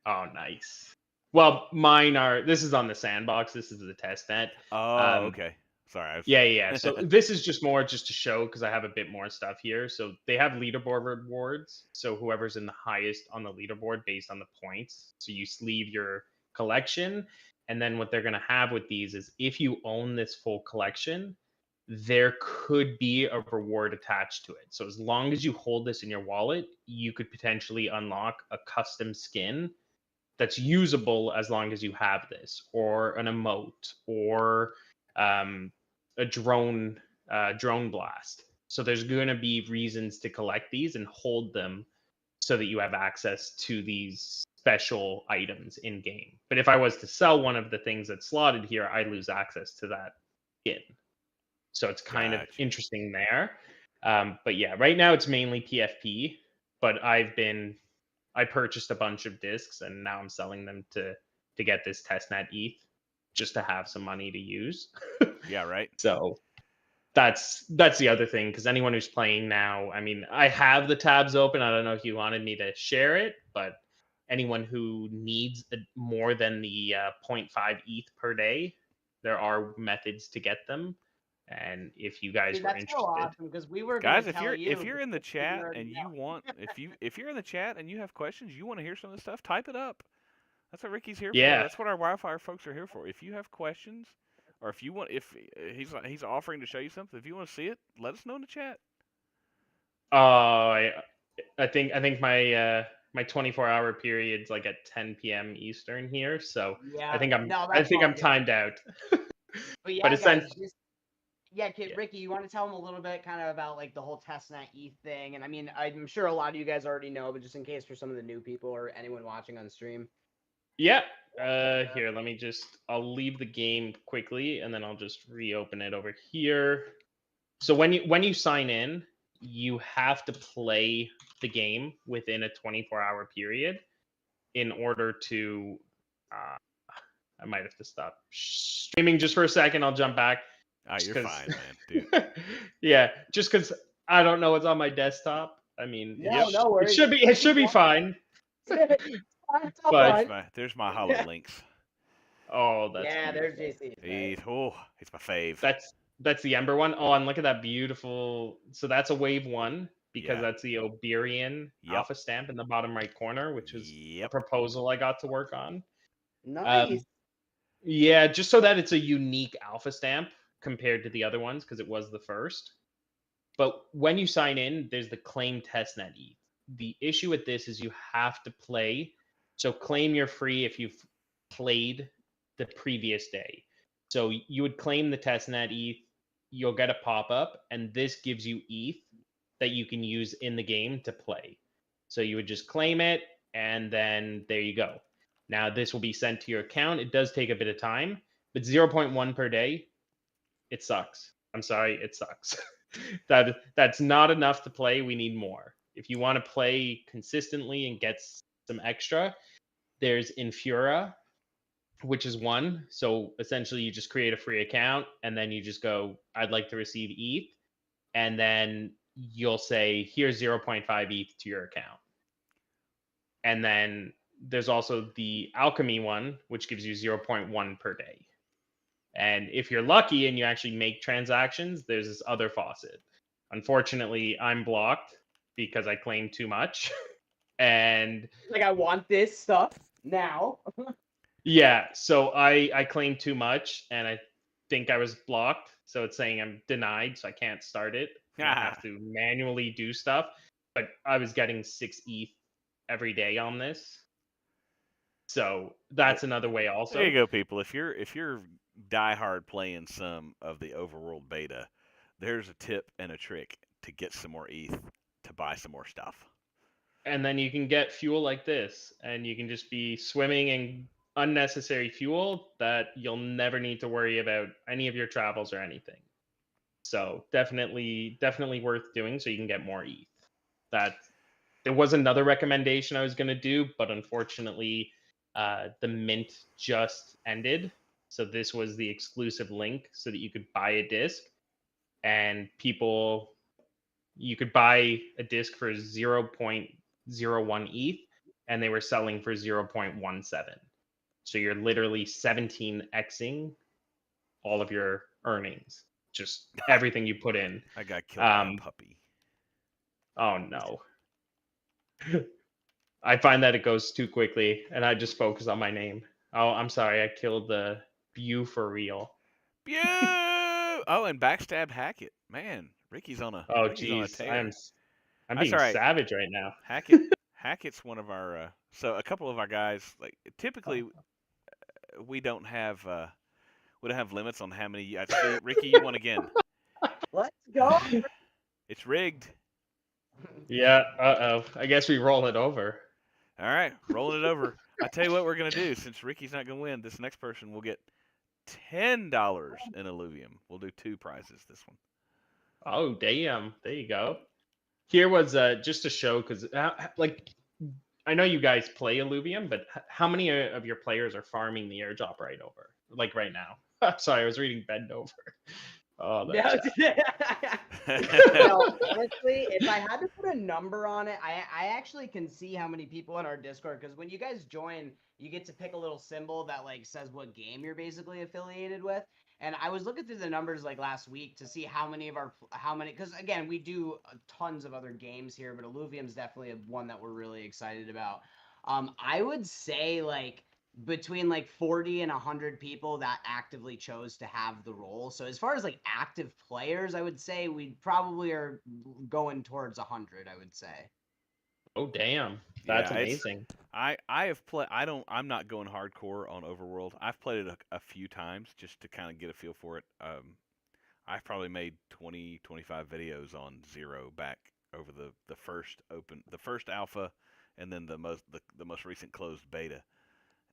Oh, nice. Well, mine are. This is on the sandbox. This is the test net. Oh, okay. Sorry. Yeah. So this is just more just to show because I have a bit more stuff here. So they have leaderboard rewards. So whoever's in the highest on the leaderboard based on the points. So you sleeve your collection. And then what they're going to have with these is if you own this full collection, there could be a reward attached to it. So as long as you hold this in your wallet, you could potentially unlock a custom skin that's usable as long as you have this, or an emote, or a drone blast. So there's going to be reasons to collect these and hold them so that you have access to these special items in game. But if I was to sell one of the things that's slotted here, I lose access to that skin. So it's kind of Gotcha. interesting there. But yeah, right now it's mainly PFP, but I purchased a bunch of discs and now I'm selling them to get this testnet ETH just to have some money to use. Yeah, right. So that's the other thing, because anyone who's playing now, I mean, I have the tabs open. I don't know if you wanted me to share it, but anyone who needs more than the 0.5 ETH per day, there are methods to get them. And if you guys Dude, were that's interested, so awesome because we were Guys, gonna if tell you. you're in the but you chat already and you know. want if you're in the chat and you have questions, you want to hear some of this stuff, type it up. That's what Ricky's here for. Yeah. That's what our Wildfire folks are here for. If you have questions, or if you want, if he's offering to show you something, if you want to see it, let us know in the chat. I think my 24-hour period's like at 10 p.m. Eastern here, so Yeah. I think I'm No, I that's think all I'm good. timed out. But yeah, But guys, essentially, kid, Ricky, you want to tell them a little bit kind of about like the whole testnet ETH thing? And I mean, I'm sure a lot of you guys already know, but just in case for some of the new people or anyone watching on stream. yeah. Here, I'll leave the game quickly and then I'll just reopen it over here. So when you sign in, you have to play the game within a 24-hour period in order to I might have to stop streaming just for a second. I'll jump back. You're fine, man, dude. Yeah, just because I don't know what's on my desktop. I mean, No worries. it should be fine. But There's my HoloLinks. oh, that's yeah, beautiful. there's JC. It's my fave. That's the Ember one. Oh, and look at that beautiful. So that's a wave 1 because Yeah. that's the Oberian alpha stamp in the bottom right corner, which was a proposal I got to work on. Nice. Yeah, just so that it's a unique alpha stamp compared to the other ones because it was the first. But when you sign in, there's the claim testnet ETH. The issue with this is you have to play. So claim you're free if you've played the previous day. So you would claim the testnet ETH, you'll get a pop-up, and this gives you ETH that you can use in the game to play. So you would just claim it, and then there you go. Now this will be sent to your account. It does take a bit of time, but 0.1 per day, it sucks. I'm sorry, it sucks. That's not enough to play. We need more. If you want to play consistently and get some extra, there's Infura, which is 1. So essentially you just create a free account and then you just go, I'd like to receive ETH. And then you'll say, here's 0.5 ETH to your account. And then there's also the Alchemy one, which gives you 0.1 per day. And if you're lucky and you actually make transactions, there's this other faucet. Unfortunately, I'm blocked because I claim too much. And like, I want this stuff now. yeah, so I claim too much and I think I was blocked. So it's saying I'm denied, so I can't start it. I have to manually do stuff. But I was getting 6 ETH every day on this. So that's another way also. There you go, people. If you're diehard playing some of the Overworld beta, there's a tip and a trick to get some more ETH to buy some more stuff. And then you can get fuel like this, and you can just be swimming and unnecessary fuel that you'll never need to worry about any of your travels or anything. So definitely worth doing so you can get more ETH. That there was another recommendation I was going to do, but unfortunately, the mint just ended. So this was the exclusive link so that you could buy a disc, and you could buy a disc for 0.01 ETH, and they were selling for 0.17. So you're literally 17xing all of your earnings, just everything you put in. I got killed by a puppy. Oh no. I find that it goes too quickly, and I just focus on my name. Oh, I'm sorry, I killed the Bew for real. Bew! Oh, and backstab Hackett. Man, Ricky's on a Oh Ricky's on a jeez, tear. I'm That's being all right. savage right now. Hackett's one of our so a couple of our guys, like typically we don't have limits on how many. See, Ricky, you won again. Let's go. It's rigged. Yeah, I guess we roll it over. All right, rolling it over. I tell you what we're gonna do. Since Ricky's not gonna win, this next person will get $10 in Illuvium. We'll do 2 prizes this one. Oh damn! There you go. Here was just a show because like I know you guys play Illuvium, but how many of your players are farming the airdrop right over, like right now? Sorry, I was reading Bend Over. Oh, that's Well, honestly, if I had to put a number on it, I actually can see how many people in our Discord, because when you guys join, you get to pick a little symbol that like says what game you're basically affiliated with. And I was looking through the numbers like last week to see how many, because again, we do tons of other games here, but Illuvium's definitely one that we're really excited about. I would say like between like 40 and 100 people that actively chose to have the role. So as far as like active players, I would say we probably are going towards 100, I would say. Oh damn, that's Yeah, amazing. I have played. I'm not going hardcore on Overworld. I've played it a few times just to kind of get a feel for it. I've probably made 20, 25 videos on Zero back over the first alpha, and then the most recent closed beta.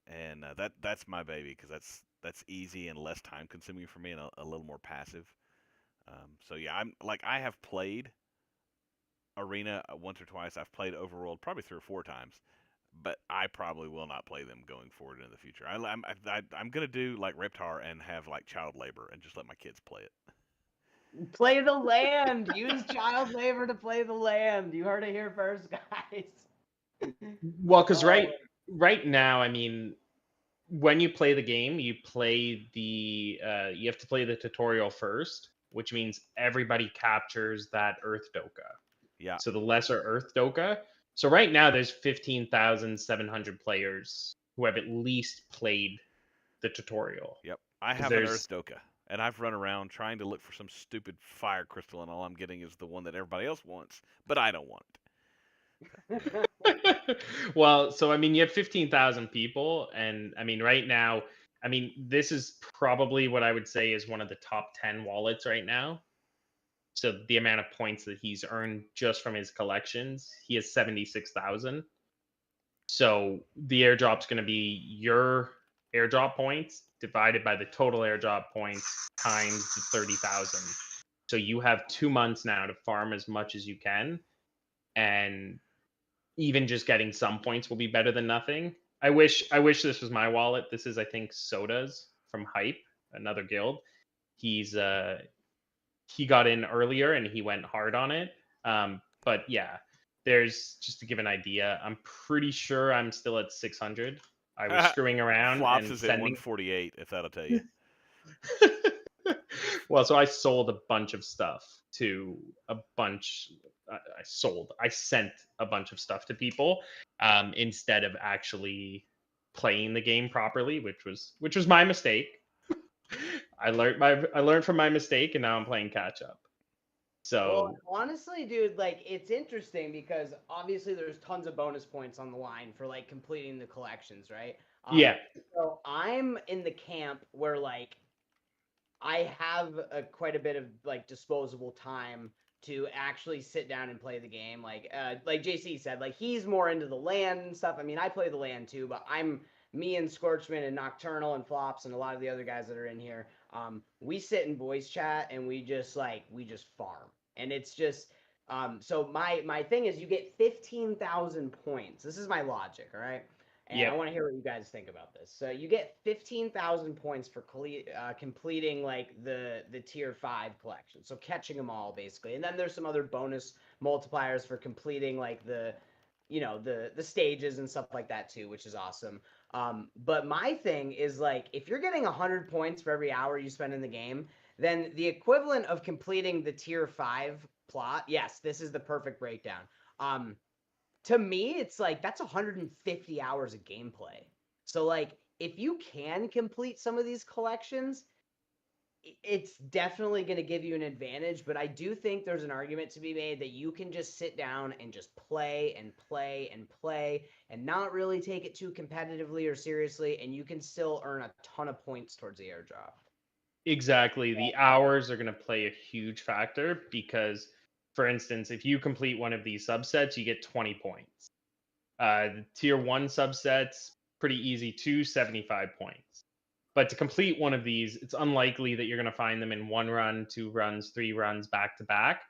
And that's my baby because that's easy and less time consuming for me and a little more passive. So yeah, I have played Arena once or twice. I've played Overworld probably 3 or 4 times, but I probably will not play them going forward into the future. I'm gonna do like Reptar and have like child labor and just let my kids play it. Play the land. Use child labor to play the land. You heard it here first, guys. Well, because right now, I mean, when you play the game, you have to play the tutorial first, which means everybody captures that Earth Doka. Yeah. So the lesser Earth Doka. So right now there's 15,700 players who have at least played the tutorial. Yep. I have an Earth Doka, and I've run around trying to look for some stupid fire crystal, and all I'm getting is the one that everybody else wants, but I don't want it. Well, so I mean, you have 15,000 people, and I mean, right now, I mean, this is probably what I would say is one of the top 10 wallets right now. So the amount of points that he's earned just from his collections, he has 76,000. So the airdrop's going to be your airdrop points divided by the total airdrop points times the 30,000. So you have 2 months now to farm as much as you can, and even just getting some points will be better than nothing. I wish this was my wallet. This is, I think, Soda's from Hype, another guild. He got in earlier and he went hard on it. But yeah, there's, just to give an idea, I'm pretty sure I'm still at 600. I was screwing around. Flops and is at 148, if that'll tell you. Well, so I sold a bunch of stuff to a bunch. I sent a bunch of stuff to people instead of actually playing the game properly, which was my mistake. I learned from my mistake, and now I'm playing catch up. So well, honestly, dude, like it's interesting because obviously there's tons of bonus points on the line for like completing the collections, right? Yeah. So I'm in the camp where like I have quite a bit of like disposable time to actually sit down and play the game. Like JC said, like he's more into the land and stuff. I mean, I play the land too, but I'm me and Scorchman and Nocturnal and Flops and a lot of the other guys that are in here, we sit in voice chat and we just farm. And it's just so my thing is you get 15,000 points. This is my logic, all right? And I Yep. want to hear what you guys think about this. So you get 15,000 points for completing like the tier 5 collection. So catching them all basically. And then there's some other bonus multipliers for completing like the stages and stuff like that too, which is awesome. But my thing is like if you're getting 100 points for every hour you spend in the game, then the equivalent of completing the tier 5 plot, yes, this is the perfect breakdown. To me, it's like that's 150 hours of gameplay. So like if you can complete some of these collections, it's definitely going to give you an advantage, but I do think there's an argument to be made that you can just sit down and just play and play and play and not really take it too competitively or seriously, and you can still earn a ton of points towards the airdrop. Exactly. The hours are going to play a huge factor because, for instance, if you complete one of these subsets, you get 20 points. The tier 1 subsets, pretty easy too, 75 points. But to complete one of these, it's unlikely that you're going to find them in 1 run, 2 runs, 3 runs back to back.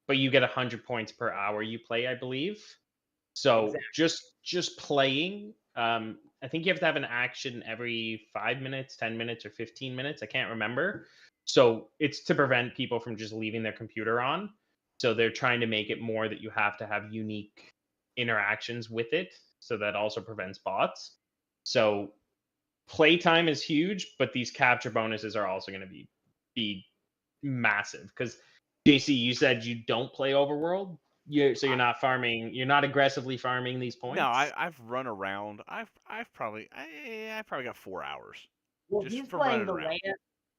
But you get 100 points per hour you play, I believe. So Exactly. just playing, I think you have to have an action every 5 minutes, 10 minutes, or 15 minutes. I can't remember. So it's to prevent people from just leaving their computer on. So they're trying to make it more that you have to have unique interactions with it. So that also prevents bots. So playtime is huge, but these capture bonuses are also going to be massive. Because JC, you said you don't play Overworld. So you're not farming. You're not aggressively farming these points. No, I've run around. I've probably I probably got 4 hours Well, just he's for playing running the around. land.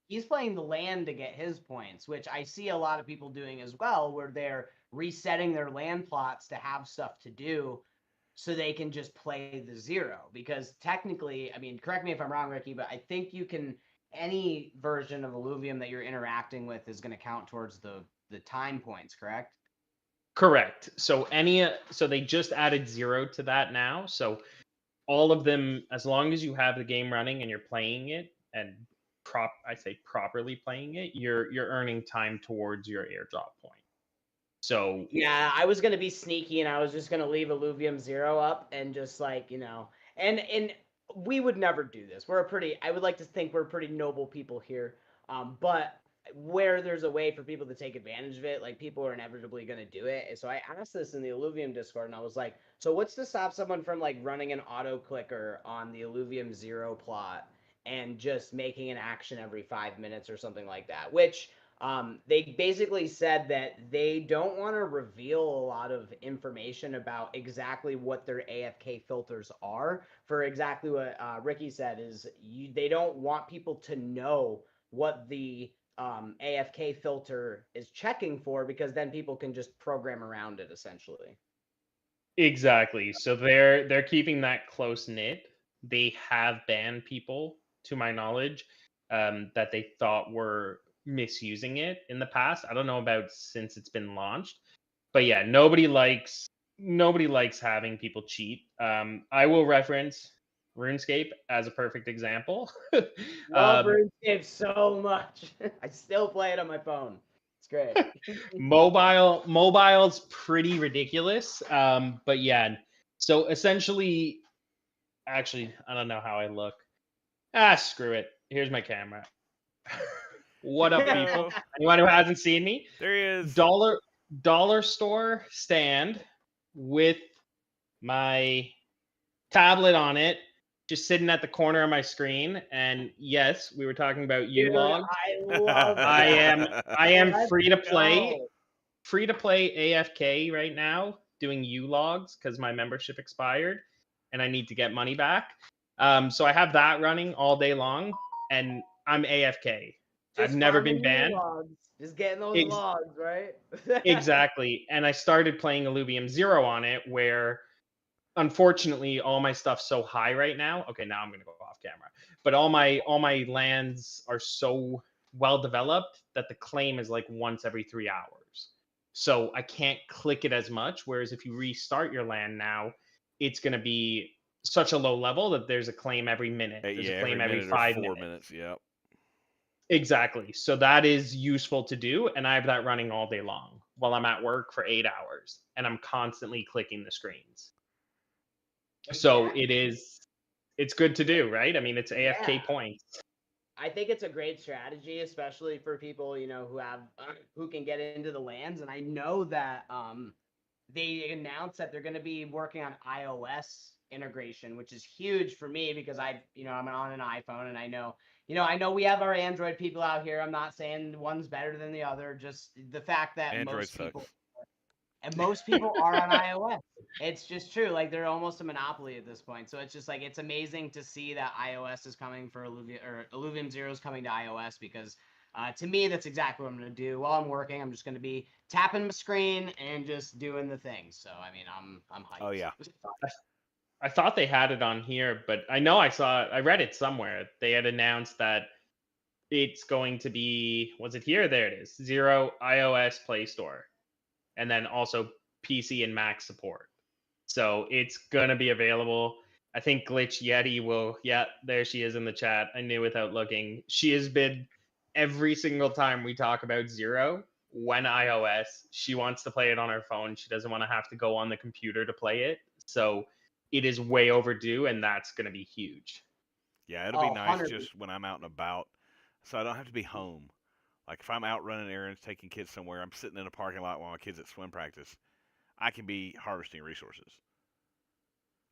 He's playing the land to get his points, which I see a lot of people doing as well, where they're resetting their land plots to have stuff to do so they can just play the zero. Because technically, I mean, correct me if I'm wrong, Ricky, but I think you can any version of Illuvium that you're interacting with is going to count towards the time points, correct? Correct. So they just added 0 to that now. So all of them, as long as you have the game running and you're playing it and properly playing it, you're earning time towards your airdrop point. So Yeah, I was gonna be sneaky and I was just gonna leave Illuvium 0 up and just like, and we would never do this. I would like to think we're pretty noble people here. But where there's a way for people to take advantage of it, like people are inevitably gonna do it. And so I asked this in the Illuvium Discord and I was like, so what's to stop someone from like running an auto clicker on the Illuvium 0 plot and just making an action every 5 minutes or something like that? Which they basically said that they don't want to reveal a lot of information about exactly what their AFK filters are. For exactly what Ricky said is they don't want people to know what the AFK filter is checking for because then people can just program around it essentially. exactly. So they're keeping that close knit. They have banned people, to my knowledge, that they thought were misusing it in the past. I don't know about since it's been launched, but yeah, nobody likes having people cheat. I will reference RuneScape as a perfect example. Love RuneScape so much. I still play it on my phone. It's great. Mobile's pretty ridiculous. But yeah, so essentially, actually, I don't know how I look. Screw it. Here's my camera. What up, people? Anyone who hasn't seen me? There he is. Dollar store stand with my tablet on it, just sitting at the corner of my screen. And yes, we were talking about Dude, Ulog. I love that. I am Let's free to play. go. Free to play AFK right now, doing Ulogs because my membership expired and I need to get money back. So I have that running all day long, and I'm AFK. I've never been banned. Logs. Just getting those logs, right? Exactly. And I started playing Illuvium 0 on it, where unfortunately all my stuff's so high right now. Okay, now I'm gonna go off camera. But all my lands are so well developed that the claim is like once every 3 hours. So I can't click it as much. Whereas if you restart your land now, it's gonna be such a low level that there's a claim every minute. There's Yeah, a claim every minute or 5 4 minutes. minutes. Yep. Exactly. So that is useful to do, and I have that running all day long while I'm at work for 8 hours, and I'm constantly clicking the screens. So Exactly. it's good to do, right? I mean, it's AFK Yeah. points. I think it's a great strategy, especially for people, who have who can get into the lands. And I know that they announced that they're going to be working on iOS integration, which is huge for me because I'm on an iPhone, and I know we have our Android people out here. I'm not saying one's better than the other, just the fact that Android sucks. most people are on iOS. It's just true. Like they're almost a monopoly at this point. So it's just like it's amazing to see that iOS is coming for Illuvium Zero is coming to iOS because to me that's exactly what I'm gonna do while I'm working. I'm just gonna be tapping my screen and just doing the things. So I mean I'm hyped. Oh yeah. I thought they had it on here, but I know I read it somewhere. They had announced that it's going to be, was it here? There it is. Zero iOS Play Store. And then also PC and Mac support. So it's going to be available. I think Glitch Yeti will, yeah, there she is in the chat. I knew without looking. She has been every single time we talk about Zero, when iOS, she wants to play it on her phone. She doesn't want to have to go on the computer to play it. So it is way overdue, and that's going to be huge. Yeah, it'll be nice 100%. just when I'm out and about, so I don't have to be home. Like if I'm out running errands, taking kids somewhere, I'm sitting in a parking lot while my kids at swim practice. I can be harvesting resources.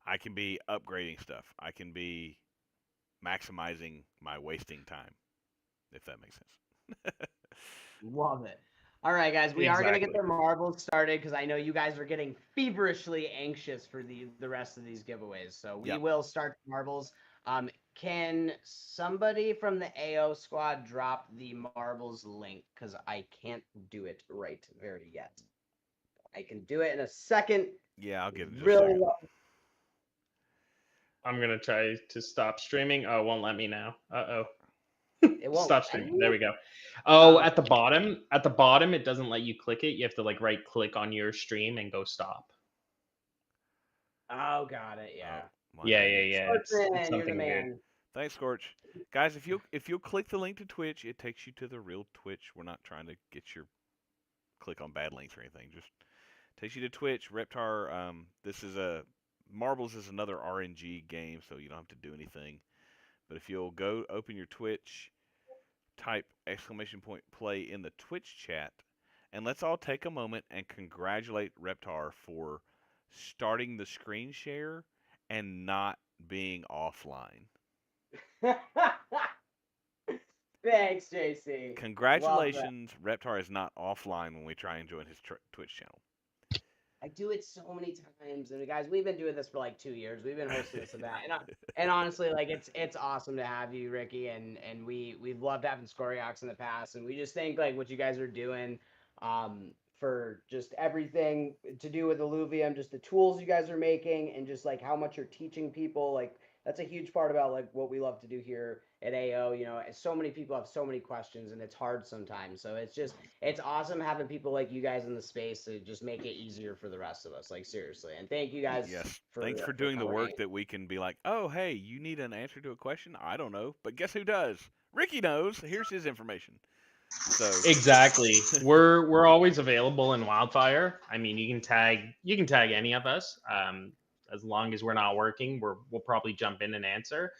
I can be upgrading stuff. I can be maximizing my wasting time, if that makes sense. Love it. All right, guys, we are going to get Exactly. the marbles started because I know you guys are getting feverishly anxious for the rest of these giveaways. So we Yep. will start the marbles. Can somebody from the AO squad drop the marbles link? Because I can't do it right very yet. I can do it in a second. Yeah, I'll get it in just a Really second. I'm going to try to stop streaming. Oh, it won't let me now. Uh-oh. It won't Stop let streaming. me? There we go. Oh, Oh. at the bottom, it doesn't let you click it. You have to like right click on your stream and go stop. Oh, got it. Yeah. My Yeah. goodness. It's Scorchman, you're the something weird. man. Thanks, Scorch. Guys, if you'll click the link to Twitch, it takes you to the real Twitch. We're not trying to get your click on bad links or anything. Just takes you to Twitch. Reptar, this is Marbles is another RNG game, so you don't have to do anything. But if you'll go open your Twitch, type !play in the Twitch chat, and let's all take a moment and congratulate Reptar for starting the screen share and not being offline. Thanks, JC. Congratulations, Reptar is not offline when we try and join his Twitch channel. I do it so many times, and guys, we've been doing this for like 2 years. We've been hosting this event, and honestly, like it's awesome to have you, Ricky, and we've loved having Scoriox in the past, and we just think like what you guys are doing, for just everything to do with Illuvium, just the tools you guys are making, and just like how much you're teaching people, like that's a huge part about like what we love to do here at AO. So many people have so many questions, and it's hard sometimes. So it's awesome having people like you guys in the space to just make it easier for the rest of us. Like seriously, and thank you guys. Yes, thanks for doing the work that we can be like, oh hey, you need an answer to a question? I don't know, but guess who does? Ricky knows. Here's his information. So exactly, we're always available in Wildfire. I mean, you can tag any of us. As long as we're not working, we'll probably jump in and answer.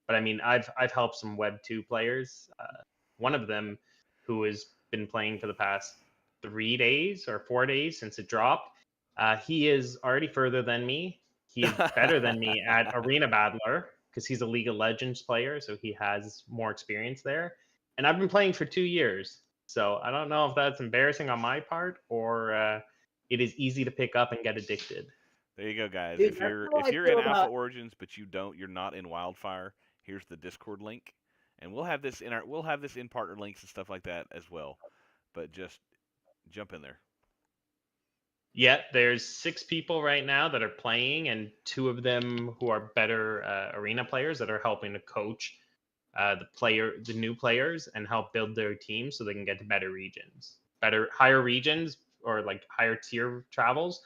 But I mean, I've helped some Web 2 players. One of them, who has been playing for the past 3 days or 4 days since it dropped, he is already further than me. He's better than me at Arena Battler because he's a League of Legends player, so he has more experience there. And I've been playing for 2 years, so I don't know if that's embarrassing on my part or it is easy to pick up and get addicted. There you go, guys. Dude, if you're in Alpha Origins but you're not in Wildfire, here's the Discord link, and we'll have this in partner links and stuff like that as well. But just jump in there. Yeah, there's 6 people right now that are playing, and 2 of them who are better arena players that are helping to coach the new players and help build their team so they can get to better regions, higher regions, or like higher tier travels.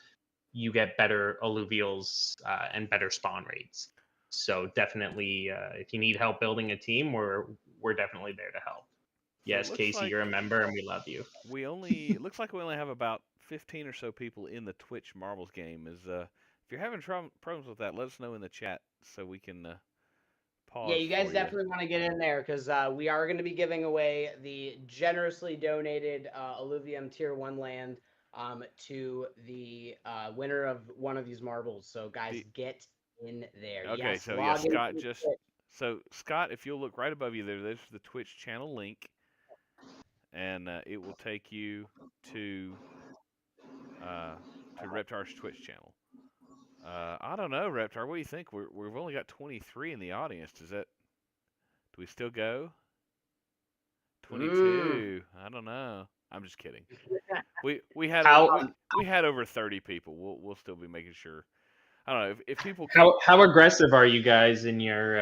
you get better alluvials and better spawn rates. So definitely, if you need help building a team, we're definitely there to help. So it Yes, looks Casey, like you're a member, and we love you. it looks like we only have about 15 or so people in the Twitch Marbles game. If you're having problems with that, let us know in the chat so we can Yeah, pause you guys for definitely want to get in there because we are going to be giving away the generously donated Alluvium Tier 1 land to the winner of one of these marbles. So, guys, The- get in there. Okay, Yes, so yeah, log in. Scott Scott, if you'll look right above you there's the Twitch channel link, and it will take you to Reptar's Twitch channel. I don't know, Reptar. What do you think? We've only got 23 in the audience. Do we still go? 22. I don't know. I'm just kidding. We had How we had over 30 people. We'll still be making sure. I don't know if people how aggressive are you guys in your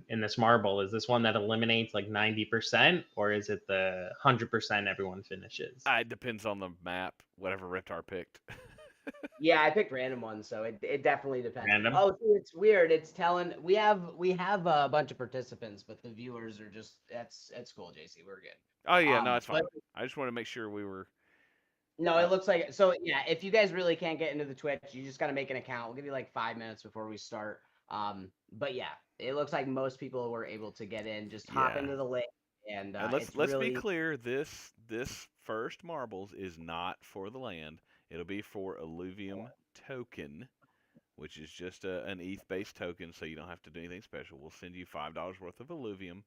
in this marble? Is this one that eliminates like 90%, or is it the 100% everyone finishes? it depends on the map, whatever Reptar picked. Yeah, I picked random ones, so it definitely depends. Random? Oh, see, it's weird. It's telling we have a bunch of participants, but the viewers are just that's cool, JC. We're good. Oh yeah, no, it's fine. But I just want to make sure we were. no, it looks like so. Yeah, if you guys really can't get into the Twitch, you just got to make an account. We'll give you like 5 minutes before we start. But yeah, it looks like most people were able to get in. Just hop Yeah. into the link, and And it's let's really be clear. This first marbles is not for the land. It'll be for Alluvium token, which is just an ETH-based token, so you don't have to do anything special. We'll send you $5 worth of Alluvium.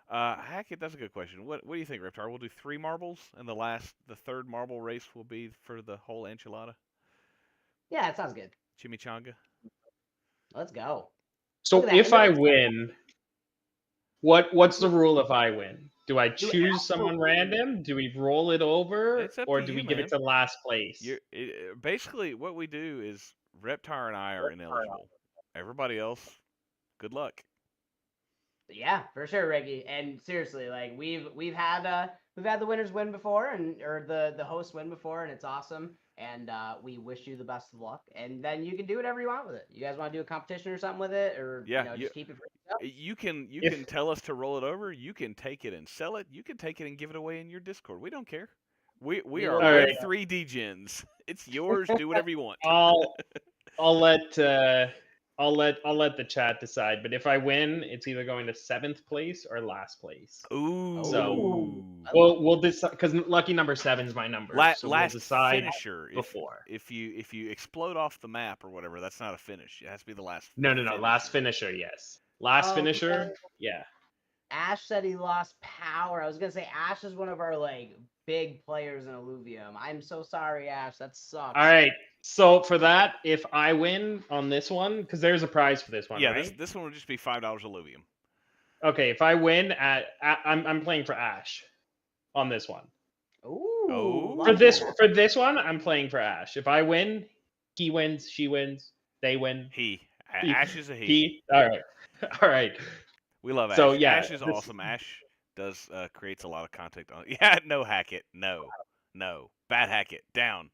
Hackett, that's a good question. What do you think, Reptar? We'll do 3 marbles, and the third marble race will be for the whole enchilada, yeah, it sounds good. chimichanga. Let's go. So Look at that, if and I then- win, what's the rule if I win? Do I You choose someone random? Do we roll it over, It's up or to do you, we give man. it to last place? Basically, what we do is Reptar and I are ineligible. Everybody else, good luck. Yeah, for sure, Reggie. And seriously, like we've had the winners win before, or the hosts win before, and it's awesome. And we wish you the best of luck. And then you can do whatever you want with it. You guys want to do a competition or something with it, or Yeah, just keep it for yourself? You can If- tell us to roll it over. You can take it and sell it. You can take it and give it away in your Discord. We don't care. We We are will- Alright. Web3 degens. It's yours. Do whatever you want. I'll let the chat decide. But if I win, it's either going to 7th place or last place. Ooh. So- I We'll decide because lucky number 7 is my number. So we'll last decide finisher. before. If you explode off the map or whatever, that's not a finish. It has to be the last. No. finisher. Last finisher, yes. Last Oh, finisher, no. yeah. Ash said he lost power. I was gonna say Ash is one of our like big players in Alluvium. I'm so sorry, Ash. That sucks. All right. So for that, if I win on this one, because there's a prize for this one, Yeah, right? this one will just be $5 Alluvium. Okay, if I win I'm playing for Ash on this one. Ooh. Oh. For this one, I'm playing for Ash. If I win, he wins, she wins, they win. He. He. Ash is a he. He. All right. All right. We love Ash. So, yeah, Ash is this- awesome. Ash does creates a lot of content on. Yeah, no Hackett. No. Bad Hackett. Down.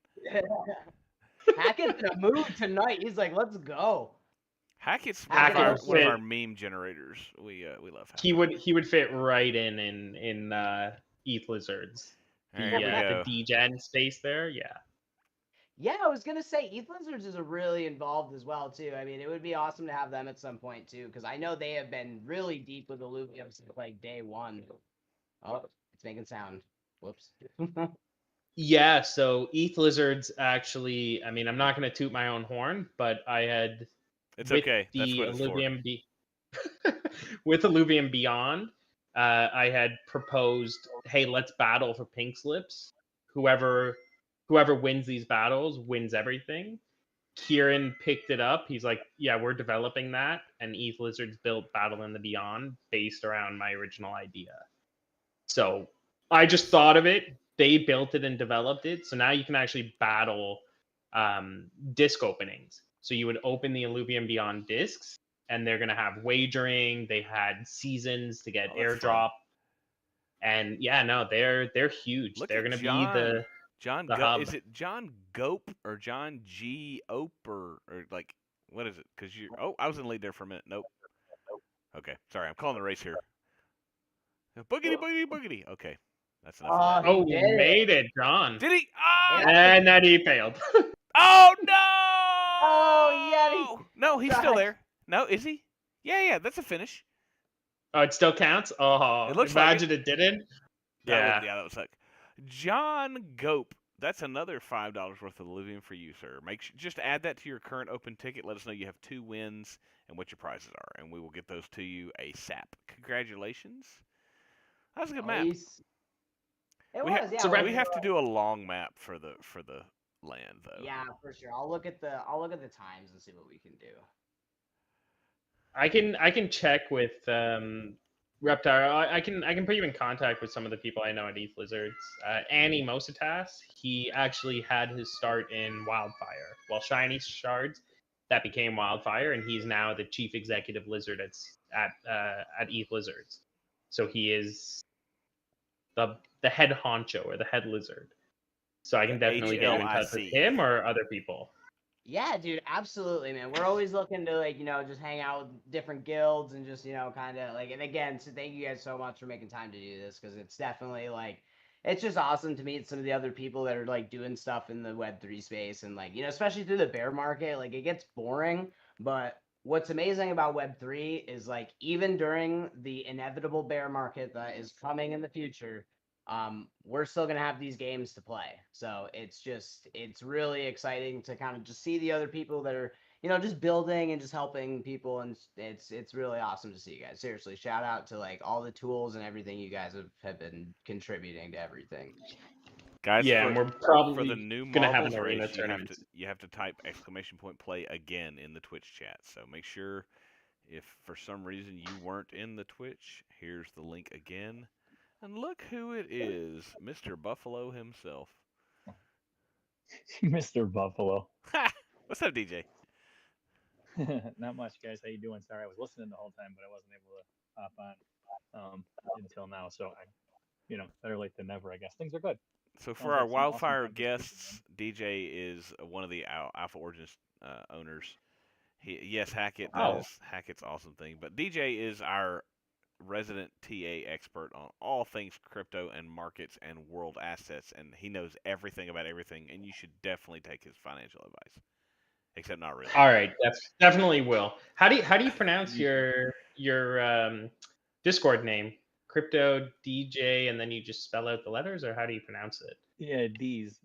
Hackett's in a mood tonight. He's like, let's go. Hackett's Hackett one of fit. our meme generators. We love Hackett. He would fit right in ETH Lizards. There we go. The DGen space there, yeah. Yeah, I was gonna say ETH Lizards is really involved as well too. I mean, it would be awesome to have them at some point too, because I know they have been really deep with Alluvium since like day one. Oh, it's making sound. Whoops. Yeah, so ETH Lizards actually, I mean, I'm not going to toot my own horn, but I had It's with okay. That's the what it's for. Alluvium with Alluvium Beyond, I had proposed, hey, let's battle for pink slips. Whoever wins these battles wins everything. Kieran picked it up. He's like, yeah, we're developing that, and ETH Lizards built Battle in the Beyond based around my original idea. So I just thought of it. They built it and developed it. So now you can actually battle disc openings. So you would open the Alluvium Beyond discs, and they're going to have wagering. They had seasons to get Oh, that's airdrop. And yeah, no, they're huge. Look They're at going to be John. The hub. Is it John Gope or John G. Ope or like what is it? Because you. Oh, I was in the lead there for a minute. Nope. Okay, sorry, I'm calling the race here. Boogity boogity boogity. Okay, that's enough of that. He Oh, did it. made it, John. Did he? Oh, And then he failed. oh no! Oh, Yeti. No, he's still Sucks. there. No, is he? Yeah, that's a finish. Oh, it still counts? Oh, It looks like imagine it didn't. Yeah. That would suck. John Gope. That's another $5 worth of Illuvium for you, sir. Just add that to your current open ticket. Let us know you have 2 wins and what your prizes are, and we will get those to you ASAP. Congratulations. That was a good map. Nice. It We, was, yeah. so we have to do a long map for the land though. Yeah, for sure. I'll look at the times and see what we can do. I can check with Reptar. I can put you in contact with some of the people I know at Eth Lizards. Annie Mositas, he actually had his start in Wildfire. Well, Shiny Shards, that became Wildfire, and he's now the chief executive lizard at Eth Lizards. So he is the head honcho or the head lizard. So I can definitely get you in touch with him or other people. Yeah, dude, absolutely, man. We're always looking to, like, just hang out with different guilds and just, kind of, like, and again, so thank you guys so much for making time to do this, because it's definitely, like, it's just awesome to meet some of the other people that are, like, doing stuff in the Web3 space, and, like, especially through the bear market, like, it gets boring, but what's amazing about Web3 is, like, even during the inevitable bear market that is coming in the future, we're still going to have these games to play. So it's really exciting to kind of just see the other people that are, just building and just helping people. And it's really awesome to see you guys. Seriously, shout out to like all the tools and everything you guys have been contributing to everything. Guys, yeah, and we're probably for the new gonna have marbles an arena race, tournament. you have to type !play again in the Twitch chat. So make sure if for some reason you weren't in the Twitch, here's the link again. And look who it is, Mr. Buffalo himself. Mr. Buffalo. Ha! What's up, DJ? Not much, guys. How you doing? Sorry, I was listening the whole time, but I wasn't able to hop on until now. So better late than never, I guess. Things are good. So for Sounds our like some awesome Wildfire competition, guests, DJ is one of the Alpha Origins owners. Hackett does Hackett's awesome thing, but DJ is our resident TA expert on all things crypto and markets and world assets, and he knows everything about everything, and you should definitely take his financial advice. Except not really. All right, definitely will. How do you pronounce your Discord name? Crypto DJ, and then you just spell out the letters, or how do you pronounce it? Yeah, D's.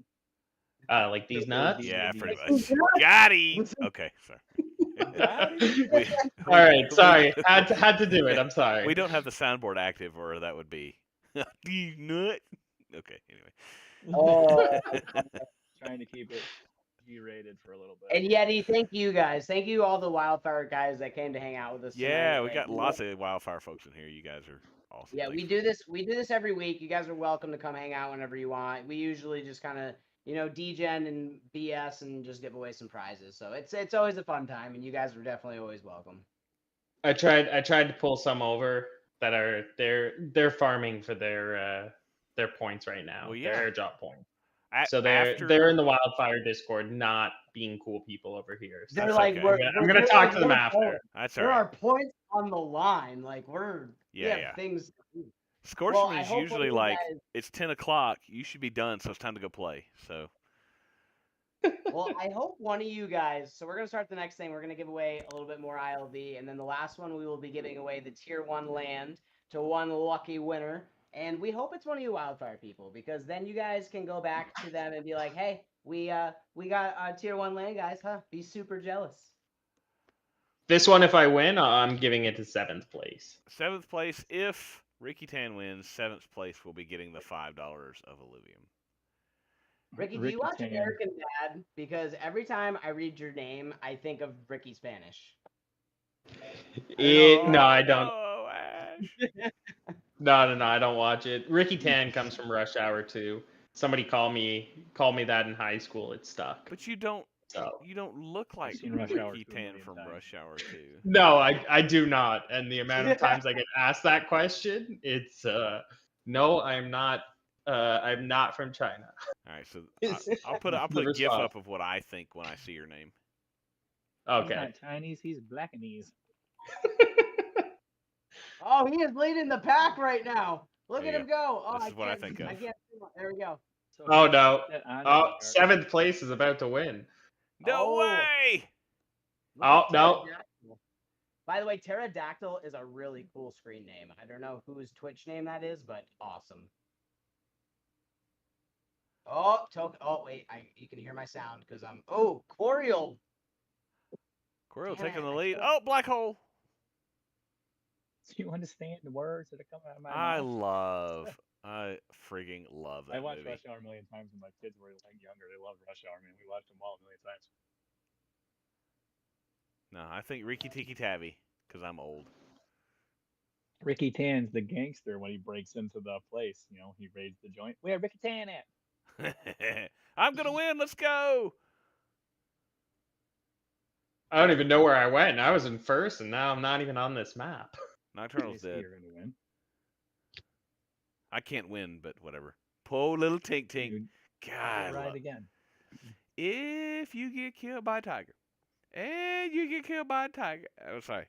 Like these nuts? Yeah, pretty much. Got him. Okay, sorry. All right, sorry. Had to do it. I'm sorry. We don't have the soundboard active, or that would be these nuts. Okay, anyway. Oh. Trying to keep it G-rated for a little bit. And Yeti, thank you guys. Thank you all the Wildfire guys that came to hang out with us. Yeah, tonight. we got lots of Wildfire folks in here. You guys are awesome. Yeah, we do this every week. You guys are welcome to come hang out whenever you want. We usually just kind of, degen and BS and just give away some prizes. So it's always a fun time, and you guys are definitely always welcome. I tried to pull some over that are they're farming for their points right now. Well, yeah. Their airdrop points. So they're in the Wildfire Discord, not being cool people over here. So they're like, okay. I'm gonna talk to them after. That's all There right. are points on the line. Like we have things. Scorchman is hope usually you like guys- it's 10 o'clock. You should be done, so it's time to go play. So Well, I hope one of you guys. So we're gonna start the next thing. We're gonna give away a little bit more ILV, and then the last one we will be giving away the Tier 1 land to one lucky winner. And we hope it's one of you Wildfire people, because then you guys can go back to them and be like, "Hey, we got Tier 1 land, guys, huh? Be super jealous." This one, if I win, I'm giving it to 7th place. 7th place, if Ricky Tan wins, 7th place will be getting the $5 of Illuvium. Ricky, do you watch American Dad? Because every time I read your name, I think of Ricky Spanish. No, I don't. Oh, Ash. No, I don't watch it. Ricky Tan comes from Rush Hour 2. Somebody called me that in high school. It stuck. But you don't So. you don't look like seen Rush Hour Ricky 2 a Tan million from times. Rush Hour 2. No, I do not. And the amount of times I get asked that question, it's no, I'm not I'm not from China. All right, so Is I'll put the a GIF response. up of what I think when I see your name. He's Okay. not Chinese. He's Blackanese. Oh, he is leading the pack right now. Look There at you him go. Oh, This is what I think I of. can't see one. There we go. So Oh who no. put that on Oh, the chart? seventh place is about to win. No Oh. way! Look Oh, at no. Pterodactyl. By the way, Pterodactyl is a really cool screen name. I don't know whose Twitch name that is, but awesome. Oh, wait, you can hear my sound because I'm. Oh, Coriel. Coriel Damn taking it, the I lead. told- Oh, black hole! Do you understand the words that are coming out of my mouth? I frigging love that I watched movie. Rush Hour a million times when my kids were like younger. They loved Rush Hour, man. We watched them all a million times. No, I think Ricky Tiki Tavi because I'm old. Ricky Tan's the gangster when he breaks into the place. You know, he raids the joint. Where Ricky Tan at? I'm gonna win. Let's go. I don't even know where I went. I was in first, and now I'm not even on this map. Nocturnal's They say dead. You're gonna win. I can't win, but whatever. Po little tink tink. You God, get right again. if you get killed by a tiger, and you get killed by a tiger, oh sorry,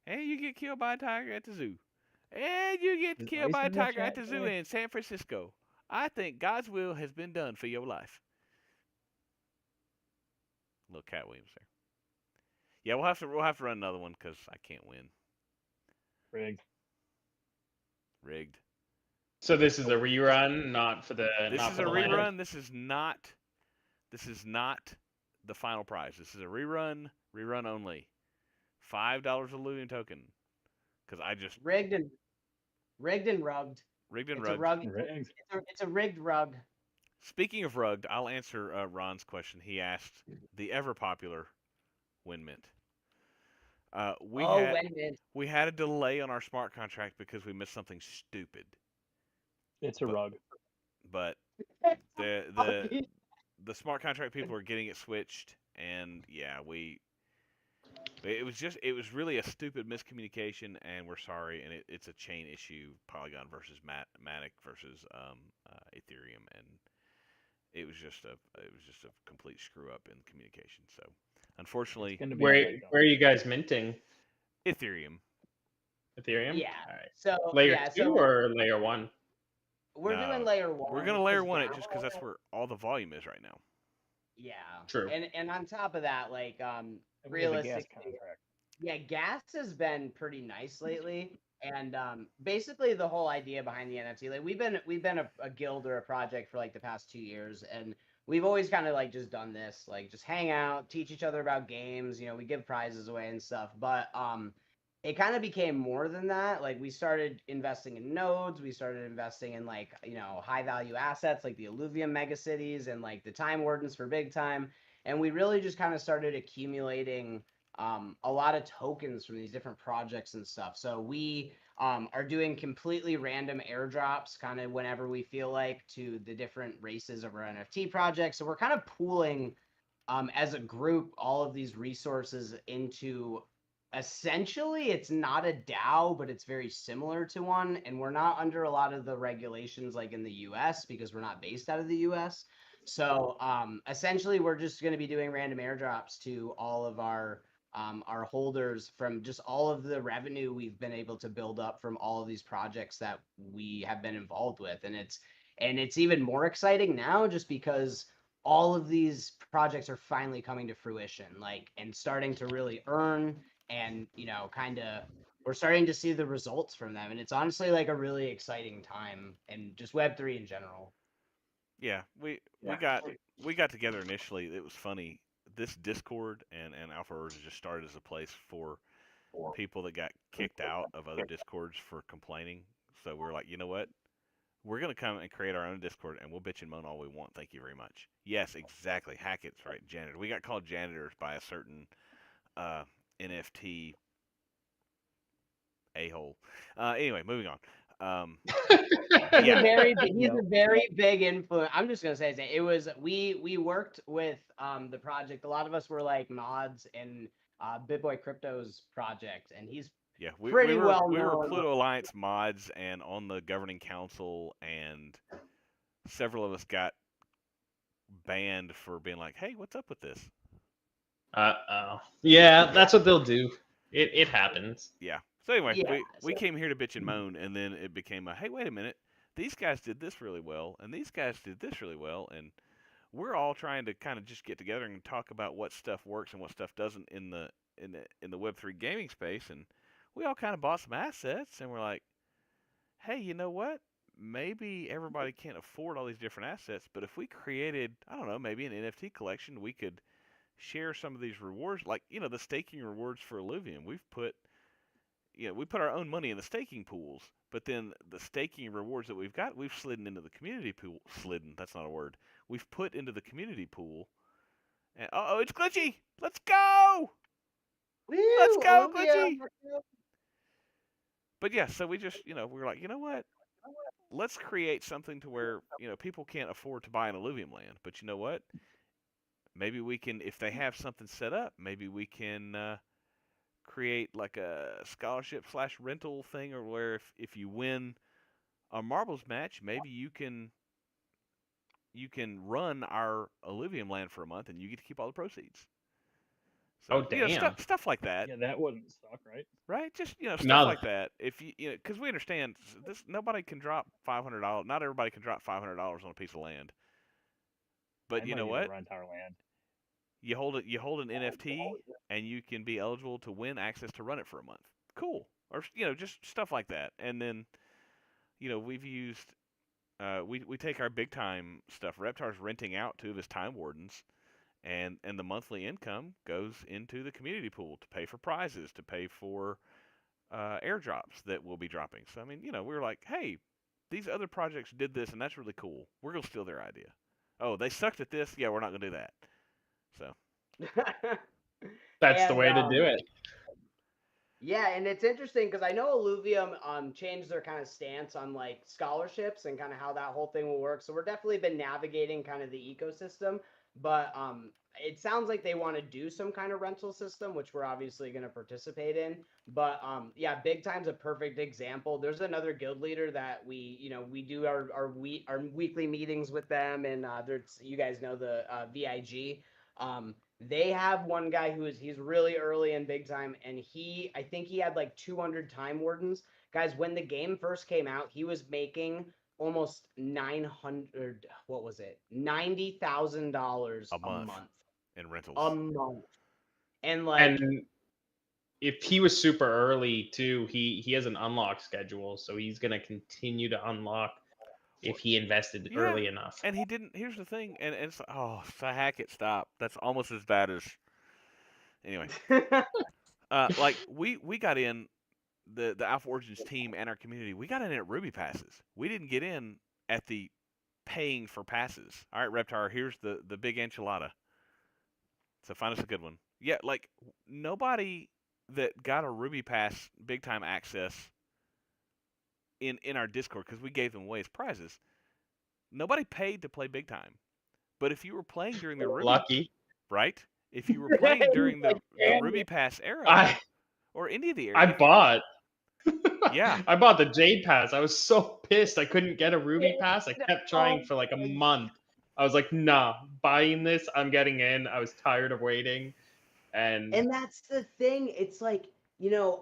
and you get killed by a tiger at the zoo, and you get Is killed Ice by a in the tiger at chat the zoo there? in San Francisco, I think God's will has been done for your life. Little Cat Williams there. Yeah, we'll have to run another one because I can't win. Rigged. So this is a rerun, not for the. This not is for a the land. rerun. This is not the final prize. This is a rerun only. $5 a Looting token. Because I just Rigged and rugged. rigged and It's a rugged. rug. Rigged. It's a rigged rug. Speaking of rugged, I'll answer Ron's question. He asked the ever popular Winmint. We had a delay on our smart contract because we missed something stupid. It's a rug. But the smart contract people are getting it switched, and yeah, it was really a stupid miscommunication, and we're sorry, and it's a chain issue, Polygon versus Matic versus Ethereum, and it was just a complete screw up in communication. So unfortunately, Where are you guys minting? Ethereum. Ethereum? Yeah. All right. So Layer yeah, 2 or layer 1? We're No, doing layer 1. We're gonna layer 1 it just because that's where all the volume is right now. Yeah. True. And on top of that, like And we have a gas realistically, contract. yeah, gas has been pretty nice lately. And basically the whole idea behind the NFT, like we've been a guild or a project for like the past 2 years, and we've always kind of like just done this, like just hang out, teach each other about games, you know, we give prizes away and stuff. But it kind of became more than that. Like we started investing in nodes, we started investing in like, you know, high value assets like the Illuvium megacities and like the Time Wardens for big time. And we really just kind of started accumulating a lot of tokens from these different projects and stuff. So we are doing completely random airdrops kind of whenever we feel like to the different races of our NFT projects. So we're kind of pooling as a group all of these resources into essentially it's not a DAO, but it's very similar to one. And we're not under a lot of the regulations like in the US because we're not based out of the US. So essentially we're just going to be doing random airdrops to all of our holders from just all of the revenue we've been able to build up from all of these projects that we have been involved with. And it's even more exciting now just because all of these projects are finally coming to fruition, like, and starting to really earn, and, you know, kind of we're starting to see the results from them. And it's honestly like a really exciting time, and just Web3 in general. Yeah, we got together initially. It was funny. This Discord and Alpha Origin just started as a place for people that got kicked out of other Discords for complaining. So we were like, you know what? We're going to come and create our own Discord, and we'll bitch and moan all we want. Thank you very much. Yes, exactly. Hackett's right. Janitor. We got called janitors by a certain NFT a-hole. Anyway, moving on. He's a very big influence. I'm just gonna say it was we worked with the project. A lot of us were like mods in BitBoy Crypto's project, and he's we pretty were well known. Pluto Alliance mods and on the governing council, and several of us got banned for being like, "Hey, what's up with this?" Oh. Yeah, that's what they'll do. It happens. Yeah. So anyway, Yeah, we so- came here to bitch and moan, and then it became a, "Hey, wait a minute, these guys did this really well, and these guys did this really well," and we're all trying to kind of just get together and talk about what stuff works and what stuff doesn't in the Web3 gaming space, and we all kind of bought some assets, and we're like, "Hey, you know what? Maybe everybody can't afford all these different assets, but if we created, I don't know, maybe an NFT collection, we could share some of these rewards, like the staking rewards for Illuvium. We put our own money in the staking pools, but then the staking rewards that we've got, we've slidden into the community pool. Slidden, that's not a word. We've put into the community pool. And oh, it's glitchy. Let's go. Let's Woo, go, Olivia, glitchy. let's go. But yeah, so we just, we were like, you know what? Let's create something to where, people can't afford to buy an Illuvium land. But you know what? Maybe we can, if they have something set up, maybe we can create like a scholarship / rental thing, or where if you win a marbles match, maybe you can run our Illuvium land for a month and you get to keep all the proceeds. So, Oh, damn. stuff like that, Yeah, that wouldn't suck, right? right? Just stuff No. like that. If because we understand this, nobody can drop $500. Not everybody can drop $500 on a piece of land. But I you might know even what? rent our land. You hold an NFT and you can be eligible to win access to run it for a month. Cool. Or just stuff like that. And then we've used we take our big time stuff. Reptar's renting out 2 of his time wardens, and the monthly income goes into the community pool to pay for prizes, to pay for airdrops that we'll be dropping. So I mean, we were like, hey, these other projects did this, and that's really cool. We're gonna steal their idea. Oh, they sucked at this. Yeah, we're not gonna do that. So That's the And, way to do it. Yeah, and it's interesting because I know Illuvium changed their kind of stance on like scholarships and kind of how that whole thing will work. So we're definitely been navigating kind of the ecosystem, but it sounds like they want to do some kind of rental system, which we're obviously going to participate in. But yeah, Big Time's a perfect example. There's another guild leader that we do our weekly meetings with them, and there's, you guys know, the VIG. They have one guy he's really early in Big Time, and I think he had like 200 time wardens. Guys, when the game first came out, he was making almost 900, what was it? $90,000 a a month month. in rentals. A month. And like, And if he was super early too, he has an unlock schedule, so he's gonna continue to unlock if he invested Yeah, early enough. and he didn't. Here's the thing, and it's Hackett, stop. That's almost as bad as. Anyway, like we got in the Alpha Origins team and our community. We got in at Ruby passes. We didn't get in at the paying for passes. All right, Reptar, here's the big enchilada. So find us a good one. Yeah, like nobody that got a Ruby pass big time access in our Discord, because we gave them away as prizes. Nobody paid to play big time. But if you were playing during the Ruby, Lucky. right? If you were playing during the Ruby Pass era, or any of the eras, I bought. Yeah. I bought the Jade Pass. I was so pissed I couldn't get a Ruby Pass. I kept trying for like a month. I was like, nah, buying this, I'm getting in. I was tired of waiting. And that's the thing. It's like,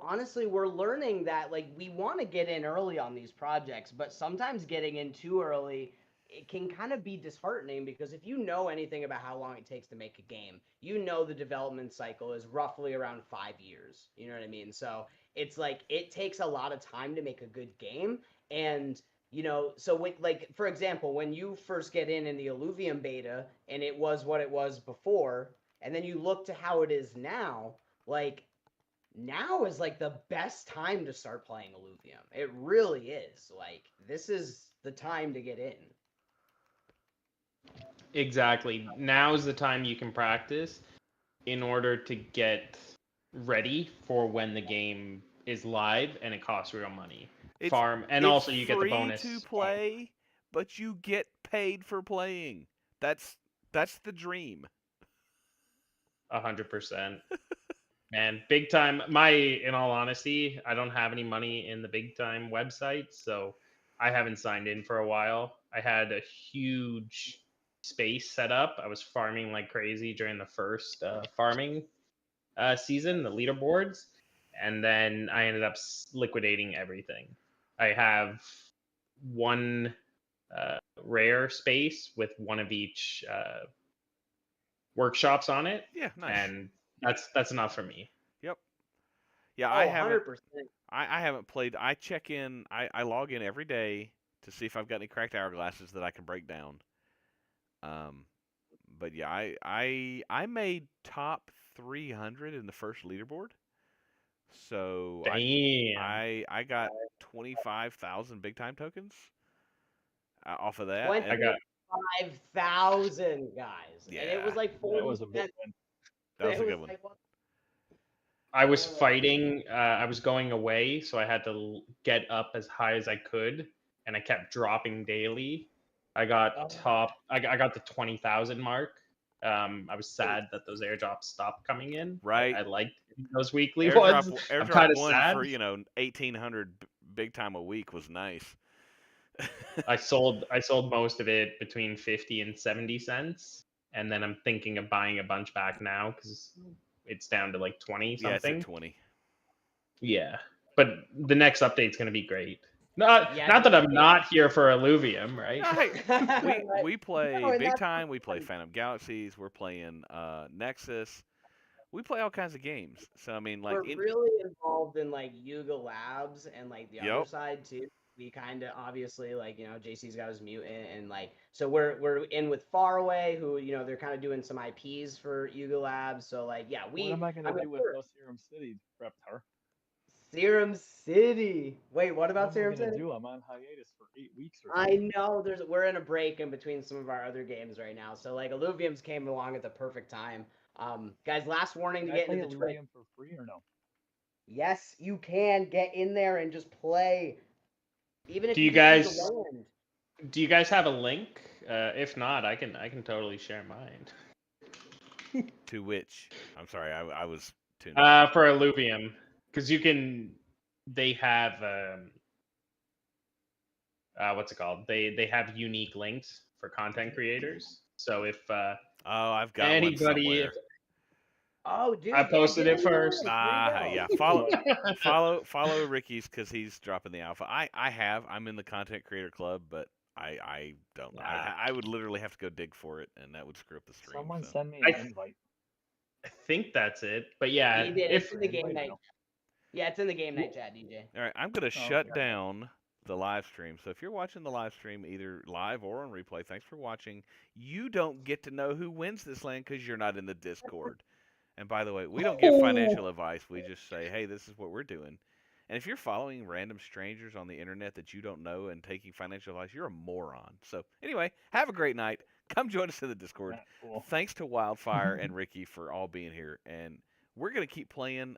honestly, we're learning that like we want to get in early on these projects, but sometimes getting in too early, it can kind of be disheartening, because if you know anything about how long it takes to make a game, the development cycle is roughly around 5 years. You know what I mean? So it's like it takes a lot of time to make a good game. And so like, for example, when you first get in the Illuvium beta and it was what it was before, and then you look to how it is now, like now is like the best time to start playing Illuvium. It really is. Like, this is the time to get in. exactly, now is the time you can practice in order to get ready for when the game is live and it costs real money. Farm, and it's also you get the free bonus. to play, but you get paid for playing. That's the dream. 100%. And Big Time, in all honesty, I don't have any money in the Big Time website, so I haven't signed in for a while. I had a huge space set up. I was farming like crazy during the first farming season, the leaderboards, and then I ended up liquidating everything. I have one rare space with one of each workshops on it, Yeah, nice. and that's enough for me. Yep. Yeah, Oh, I haven't. 100%. I haven't played. I check in. I log in every day to see if I've got any cracked hourglasses that I can break down. Um, but yeah, I made top 300 in the first leaderboard. So Damn. I got 25,000 big time tokens off of that. I got 25,000 guys, and it was Yeah. like 40 That was a big cents. win. That was It a good one. like, what? I was fighting. I was going away, so I had to get up as high as I could, and I kept dropping daily. I got Oh. top. I got the 20,000 mark. I was sad that those airdrops stopped coming in. Right. I liked those weekly ones. I'm kind Airdrop of one sad. for 1,800 big time a week was nice. I sold most of it between 50 and 70 cents, and then I'm thinking of buying a bunch back now because it's down to like 20 Yeah, it's something. at 20. Yeah, but the next update's gonna be great. Not Yeah, not that I'm dude. not here for Illuvium, right? No, hey, we play No, and big that's time. We play fun. Phantom Galaxies. We're playing Nexus. We play all kinds of games. So I mean, like, We're really involved in like Yuga Labs and like the other Yep. side too. We kind of obviously like JC's got his mutant and like so we're in with Faraway who they're kind of doing some IPs for Yuga Labs. So like yeah What am I gonna do with those Serum City, Reptar? Serum City. Wait, what about What am I Serum gonna City? do? I'm on hiatus for 8 weeks or I something. know we're in a break in between some of our other games right now. So like Illuvium's came along at the perfect time. Guys, last warning to Can I get play into the Twitch. Illuvium for free or no? Yes, you can get in there and just play. Even if Do you just use guys- the land. Do you guys have a link? If not, I can totally share mine. To which, I'm sorry, I was tuned. For Illuvium, because you can. They have what's it called? They have unique links for content creators. So if Oh, I've got anybody, one somewhere. Oh, dude, I posted get it in there. first. There you Yeah. go. Follow Ricky's because he's dropping the alpha. I'm in the content creator club, but I don't. I would literally have to go dig for it, and that would screw up the stream. Someone so. send me I- an invite. I think that's it. But yeah, He did. if It's in the game Invite night. now. Yeah, it's in the game night chat, DJ. All right, I'm gonna okay. shut down the live stream. So if you're watching the live stream, either live or on replay, thanks for watching. You don't get to know who wins this land because you're not in the Discord. And by the way, we don't give financial advice. We just say, hey, this is what we're doing. And if you're following random strangers on the internet that you don't know and taking financial advice, you're a moron. So anyway, have a great night. Come join us in the Discord. Not cool. Thanks to Wildfire and Ricky for all being here. And we're going to keep playing